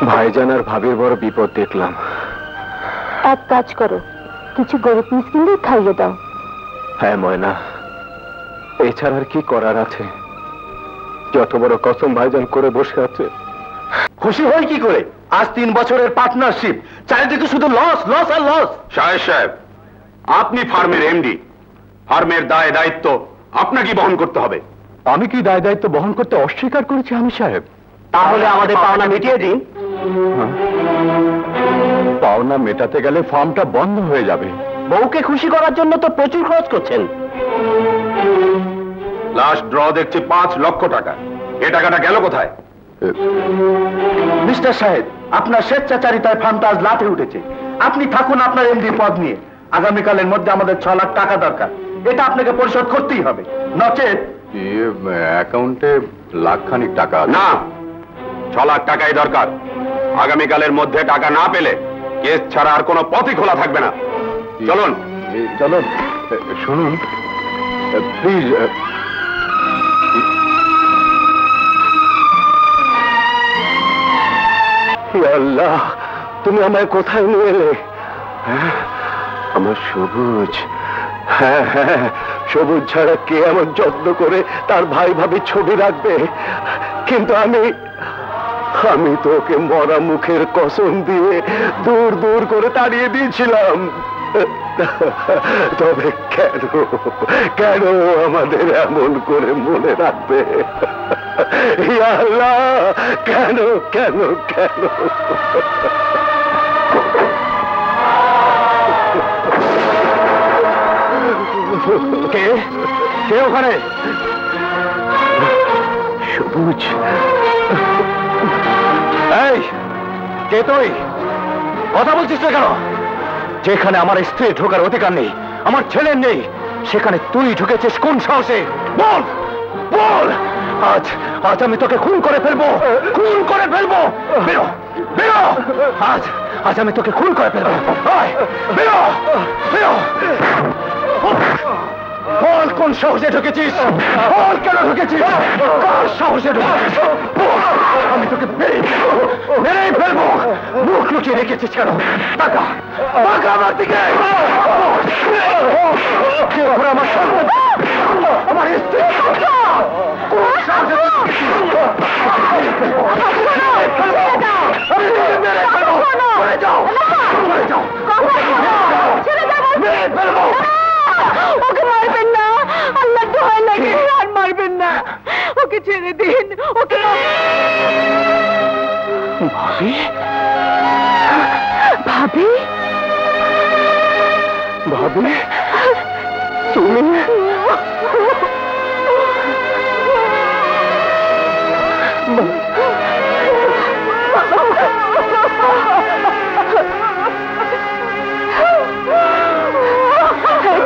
ভাইজান আর ভাবির বড় বিপদ দেখলাম। এক কাজ করো, কিছু গরিব মিসকিনদের খাইয়ে দাও। হ্যাঁ ময়না, এছাড়া আর কি করার আছে? যত বড় কসম ভাইজান করে বসে আছে। খুশি হয় কি করে? আজ 3 বছরের পার্টনারশিপ, চারিদিকে শুধু লস লস আর লস। সাহেব, আপনি ফার্মের এমডি, ফার্মের দায় দায়িত্ব আপনাকে বহন করতে হবে। আমি কি দায় দায়িত্ব বহন করতে অস্বীকার করেছি আমি সাহেব? তাহলে আমাদের পাওনা মিটিয়ে দিন। পাওনা মেটাতে গেলে ফার্মটা বন্ধ হয়ে যাবে। বউকে খুশি করার জন্য তো প্রচুর খরচ করছেন। লাস্ট ড্র দেখছি 5 লক্ষ টাকা। এ টাকাটা গেল কোথায়? মিস্টার সাহেব, আপনার স্বেচ্ছাচারিতায় ফার্মটা আজ লাটে উঠেছে। আপনি থাকুন আপনার এমডি পদ নিয়ে। আগামীকালের মধ্যে আমাদের 6 লাখ টাকা দরকার। এটা আপনাকে পরিশোধ করতেই হবে, নচেত অ্যাকাউন্টে লাখখানিক টাকা না, 6 লাখ টাকাই দরকার। আগামীকালের মধ্যে টাকা না পেলে কেস ছাড়া আর কোনো পথই খোলা থাকবে না। চলুন চলুন। শুনুন প্লিজ, আল্লাহ, তুমি আমায় কোথায় নিয়ে এলে? আমার সবুজ। হ্যাঁ হ্যাঁ, সবুজ ছাড়া কে আমার যত্ন করে তার ভাই ভাবি ছবি রাখবে? কিন্তু আমি তো ওকে মরা মুখের কসম দিয়ে দূর দূর করে তাড়িয়ে দিয়েছিলাম। তবে কেন আমাদের এমন করে মনে রাখবে? ইয়া আল্লাহ, কেন কেন কেন? কে কে ওখানে? সবুজ। এই কে তুই? কথা বলছিস না কেন? যেখানে আমার স্ত্রী ঢোকার অধিকার নেই, আমার ছেলের নেই, সেখানে তুই ঢুকেছিস কোন সাহসে? বল বল। আজ আমি তোকে খুন করে ফেলবো, খুন করে ফেলবো। বেরো বেরো, আজ আমি তোকে খুন করে ফেলবো। বেরো বেরো। বল কোন সাহসে ঢুকেছিস? বল কেন ঢুকেছিস? কার সাহসে ঢুকেছিস? আমি তোকে মেরেই ফেলবো। মুখ লুকিয়ে রেখেছিস কেন? টাকা টাকা আমার দিকে। আমার সন্তান, আমার স্ত্রী, কোন সাহসে ঢুকেছিস? মেরে ফেলবো। চলে যাও চলে যাও, মেরে ফেলবো। ওকে মারবেন না, আল্লাহ দোহাই লাগে, আর মারবেন না, ওকে ছেড়ে দিন। ওকে ভাবি ভাবি ভাবি, তুমি?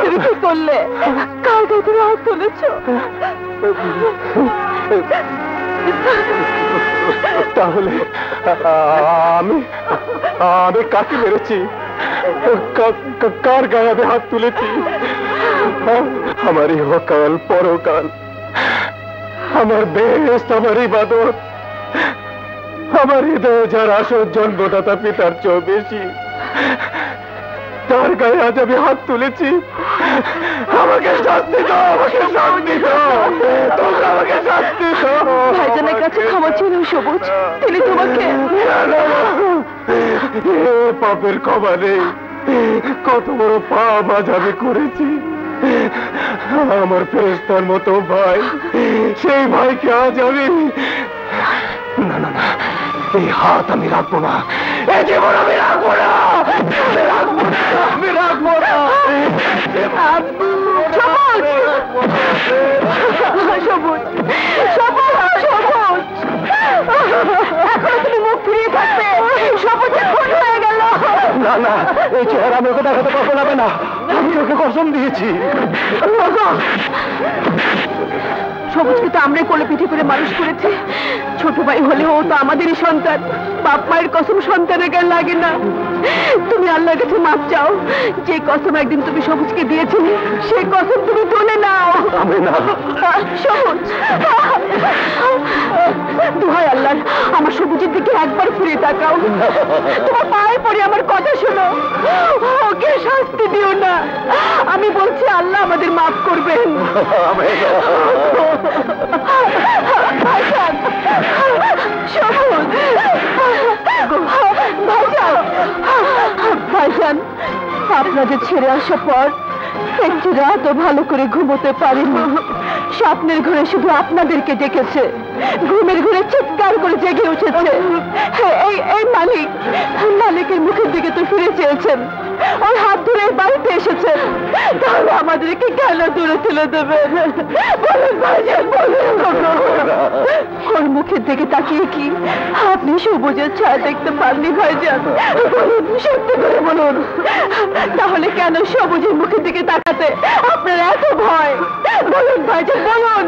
তুমি কি করলে? কার গায়ে তুমি হাত তুলেছ? তাহলে আমি কাকে মেরেছি? কার গায়ে আমি হাত তুলেছি? আমার ইহকাল পরকাল, আমার বেশ, আমার ইবাদত, আমার হৃদয়ে যার আসল জন্মদাতা পিতার চেয়েও বেশি, তার গায়ে আজ আমি হাত তুলেছি। আমাকে শাস্তি দাও, আমাকে শাস্তি দাও, তোমরা আমাকে শাস্তি দাও। ভাইজানের কাছে ক্ষমা ছিল সবুজ, তিনি তোমাকে। পাপের ক্ষমা নেই, কত বড় পাপ আজ আমি করেছি। আমার ফেরেশতার মতো ভাই, সেই ভাইকে আজ আমি না না না, এই হাত আমি রাখবো না, এই জীবন আমি রাখবো না, আমি রাখবো না, আমি রাখবো না। সবুজ সবুজ সবুজ, এখনো তুমি মুখ ফিরিয়ে থাকবে, সবুজের খুন হয়ে গেল। না না, এই চেহারা আমি ওকে দেখাতে পারবো না, আমি ওকে কসম দিয়েছি। সবুজকে তো আমরাই কোলে পিঠে করে মানুষ করেছি, ছোট ভাই হলেও ও তো আমাদেরই সন্তান। বাপ মায়ের কসম সন্তানের গায়ে লাগে না। তুমি আল্লাহর কাছে মাপ চাও, যে কসম একদিন তুমি সবুজকে দিয়েছিলে, সেই কসম তুমি তুলে নাও। আমি না। সবুজ, দোহাই আল্লাহর, আমার সবুজের দিকে একবার ফিরে তাকাও, তোমার পায়ে পড়ে আমার কথা শোনো, ওকে শাস্তি দিও না। আমি বলছি আল্লাহ আমাদের মাফ করবেন। ভাইজান, সবুজ, ভাইজান, আপনাদের ছেড়ে আসার পর একটি রাতও ভালো করে ঘুমোতে পারিনি। স্বপ্নের ঘরে শুধু আপনাদেরকে ডেকেছে, ঘুমের ঘরে চিৎকার করে জেগে উঠেছে। এই মালিকের মুখের দিকে তো ফিরে চেয়েছেন, ওর হাত ধরে বাড়িতে এসেছেন, তাহলে আমাদেরকে কেন দূরে তুলে দেবেন? বলুন ভাইজান, বলুন। ওর মুখের দিকে তাকিয়ে কি আপনি সবুজের ছায়া দেখতে পাননি ভাইজান? বলুন, সত্যি করে বলুন, তাহলে কেন সবুজের মুখের দিকে তাকাতে আপনার এত ভয়? বলুন ভাইজান, বলুন।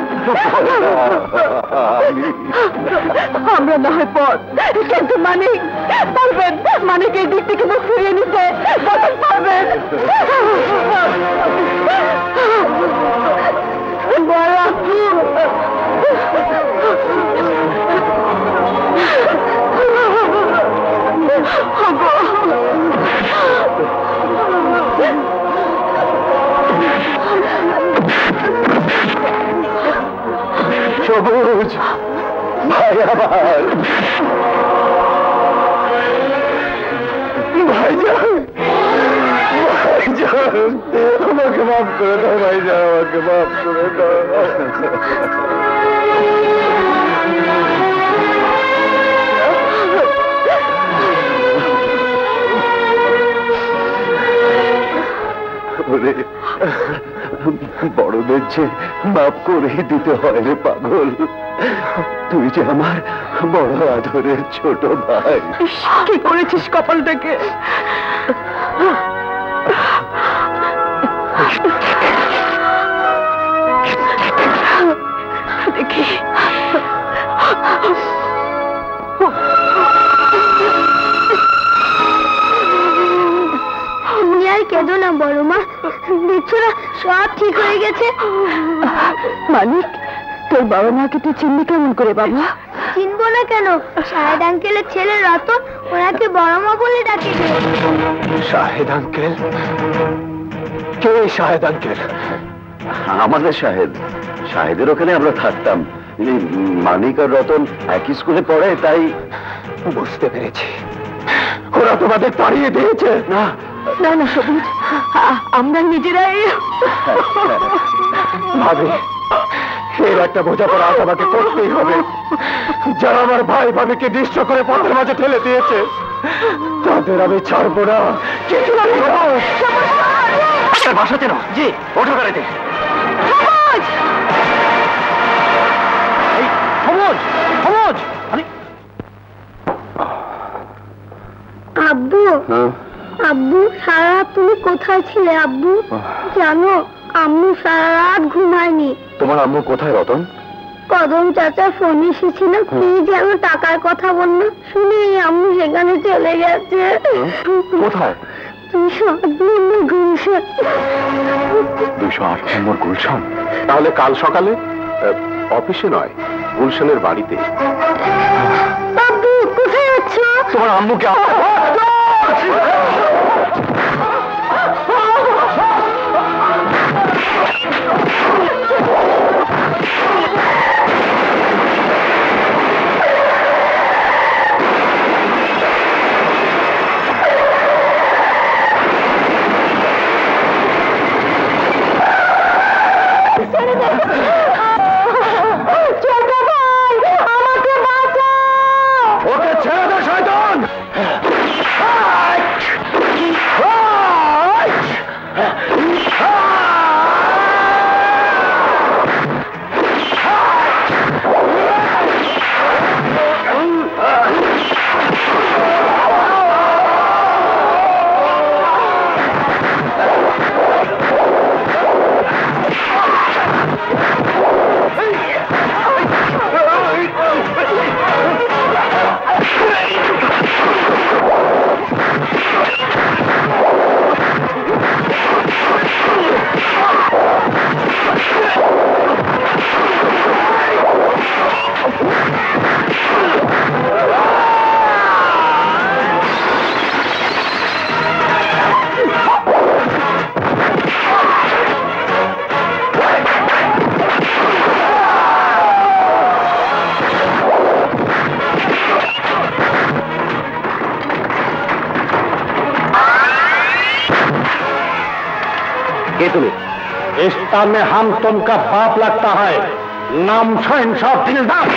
আমরা না হয় পথ, কিন্তু পারবেন মানিকের দিক থেকে মুখ ফিরিয়ে নিতে? বলুন, পারবেন? সবুজ ভাই আমার ভাইজান ভাইজান আমাকে মাফ করে দাও ভাইজান আমাকে মাফ করে দাও বড়দের যে মাফ করে দিতে হয় রে পাগল তুই যে আমার বড় আদরের ছোট ভাই কি করেছিস কপালটাকে দেখি আর কেঁদো না বড় মা দেখছো না সব ঠিক হয়ে গেছে মালিক তোর বাবা মাকে তুই চিনবি কেমন করে বাবা চিনবো না কেন শাহেদ আঙ্কেলের ছেলে রতন ওনাকে বড় মা বলে ডাকে শাহেদ আঙ্কেল কে শাহেদ আঙ্কেল আমাদের শাহেদ শাহেদের ওখানে আমরা থাকতাম মানিক আর রতন একই স্কুলে পড়ে তাই বুঝতে পেরেছি ওরা তোমাদের তাড়িয়ে দিয়েছে না না না সবুজ আমরা নিজেরাই ভাবি এর একটা বোঝাপড়া আজ আমাকে করতেই হবে যারা আমার ভাই ভাবিকে নিঃস্ব করে পথের মাঝে ঠেলে দিয়েছে তাদের আমি ছাড়বো না বাসা চেন জি ওঠো গাড়িতে আব্বু আব্বু সারা রাত তুমি কোথায় ছিলে আব্বু জানো আম্মু সারা রাত ঘুমায়নি তোমার আম্মু কোথায় রতন কদম চাচা ফোন এসেছিল কি যেন টাকার কথা বললো শুনে আম্মু সেখানে চলে গেছে কোথায় 208 নম্বর গুলশান 208 নম্বর গুলশান তাহলে কাল সকালে অফিসে নয় গুলশানের বাড়িতে আব্বু কোথায় যাচ্ছ তোমার আম্মুকে ওকে ছেড়ে দে শয়তান इस स्थान में हम तुमका बाप लगता है नाम शहंशाह दिलदार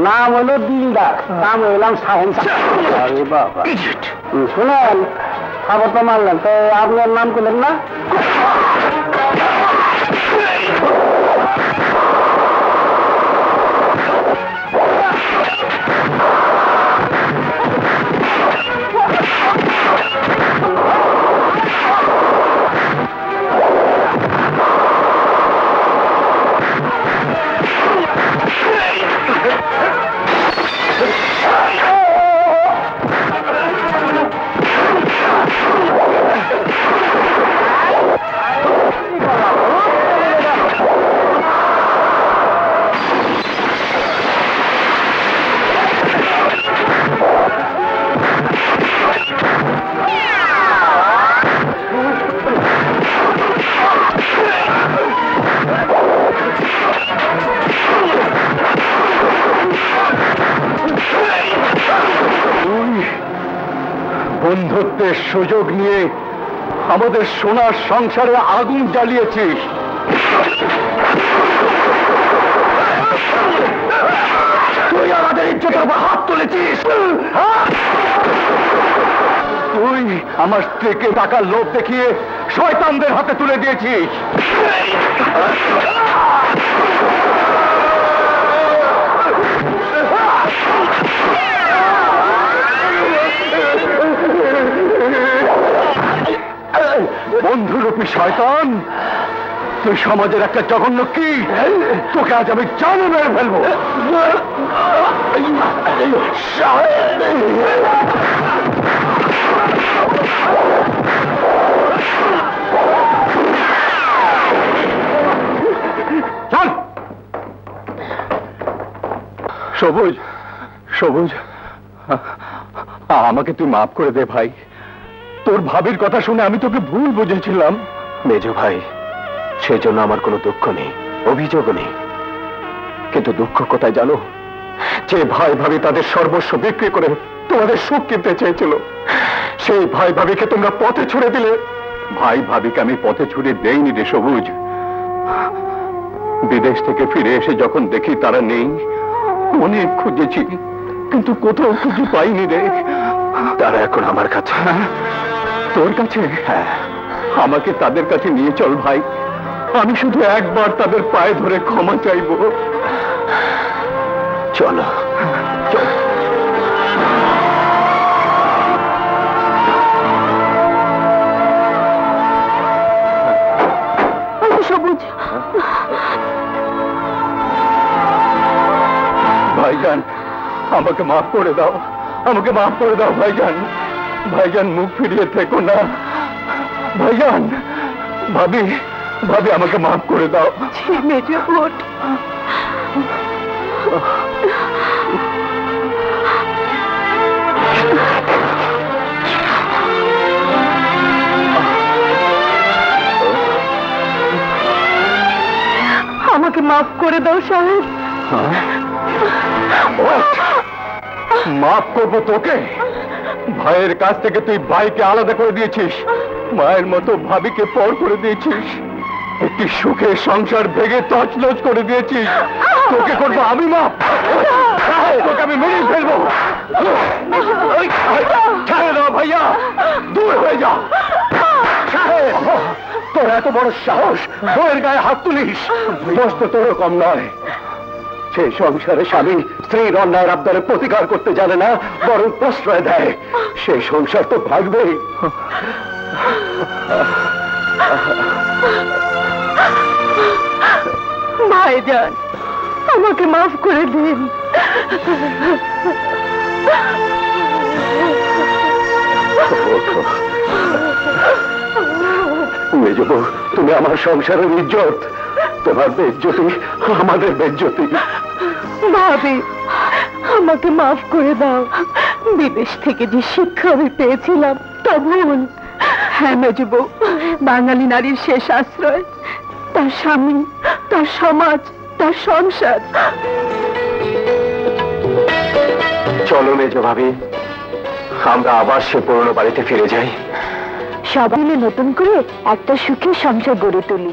নাম হলো দিলদার, নাম হইলাম শাহেন। আরে বাবা, শুনেন খবর তো মারলেন, তো আপনার নাম করলেন না? বন্ধুত্বের সুযোগ নিয়ে আমাদের সোনার সংসারে আগুন জ্বালিয়েছিস। তুই আমাদের ইজ্জতের উপর হাত তুলেছিস। তুই আমার স্ত্রীকে টাকার লোভ দেখিয়ে শয়তানদের হাতে তুলে দিয়েছিস। বন্ধুরূপী শয়তান, তুই সমাজের একটা জঘন্য কি, তোকে আজ আমি জানে মেরে ফেলবো। চল। সবুজ, সবুজ, আমাকে তুই মাফ করে দে ভাই। তোর ভাবির কথা শুনে আমি তোকে ভুল বুঝেছিলাম। মেজ ভাই, সেজন্য আমার কোনো দুঃখ নেই, অভিযোগও নেই। কিন্তু দুঃখ কোথায় জানো? যে ভাই ভাবি তাদের সর্বস্ব বিক্রি করে তোমাদের সুখ কিনতে চেয়েছিল, সেই ভাই ভাবিকে তোমরা পথে ছুড়ে দিলে। ভাই ভাবিকে আমি পথে ছুড়ে দেইনি রে সবুজ। বিদেশ থেকে ফিরে এসে যখন দেখি তারা নেই, অনেক খুঁজেছি, কিন্তু কোথাও খুঁজে পাইনি রে। তারা এখন আমার কাছে। তোর কাছে? হ্যাঁ, আমাকে তাদের কাছে নিয়ে চল ভাই। আমি শুধু একবার তাদের পায়ে ধরে ক্ষমা চাইব। চলো চল। সবুজ, ভাইজান আমাকে মাফ করে দাও, আমাকে মাফ করে দাও ভাইজান। ভাইজান মুখ ফিরিয়ে থেকো না ভাইজান। ভাবি, ভাবি আমাকে মাফ করে দাও। মেজ বোন, আমাকে মাফ করে দাও সাহেব। মাফ করবো তোকে? ভাইয়ের কাছ থেকে তুই ভাইকে আলাদা করে দিয়েছিস, মায়ের মতো ভাবিকে পর করে দিয়েছিস, একটি সুখের সংসার ভেঙে তছনছ করে দিয়েছিস। তোকে করবো আমি মাফ? তোকে আমি মেরে ফেলবো। ছেড়ে দাও ভাইয়া, দূর হয়ে যা। তোর এত বড় সাহস, বউয়ের গায়ে হাত তুলিস? দোষ তো তোরও কম নয়। সেই সংসারে স্বামী স্ত্রীর অন্যায়ের আবদারে প্রতিকার করতে জানে না, বরং প্রশ্রয় দেয়। সেই সংসার তো ভাগবেই। ভাইজান, আমাকে মাফ করে দিন। মেজ বউ, তুমি আমার সংসারের ইজ্জত। তোমার বেজ্জতি আমাদের বেজ্জতি। ভাবি, আমাকে মাফ করে দাও। বিদেশ থেকে যে শিক্ষা আমি পেয়েছিলাম তা ভুল। হ্যাঁ মেজ বউ, বাঙালি নারীর শেষ আশ্রয় তার স্বামী, তার সমাজ, তার সংসার। চলো মেজ ভাবি, আমরা আবার সে পুরনো বাড়িতে ফিরে যাই। সবাই মিলে নতুন করে একটা সুখী সংসার গড়ে তুলি।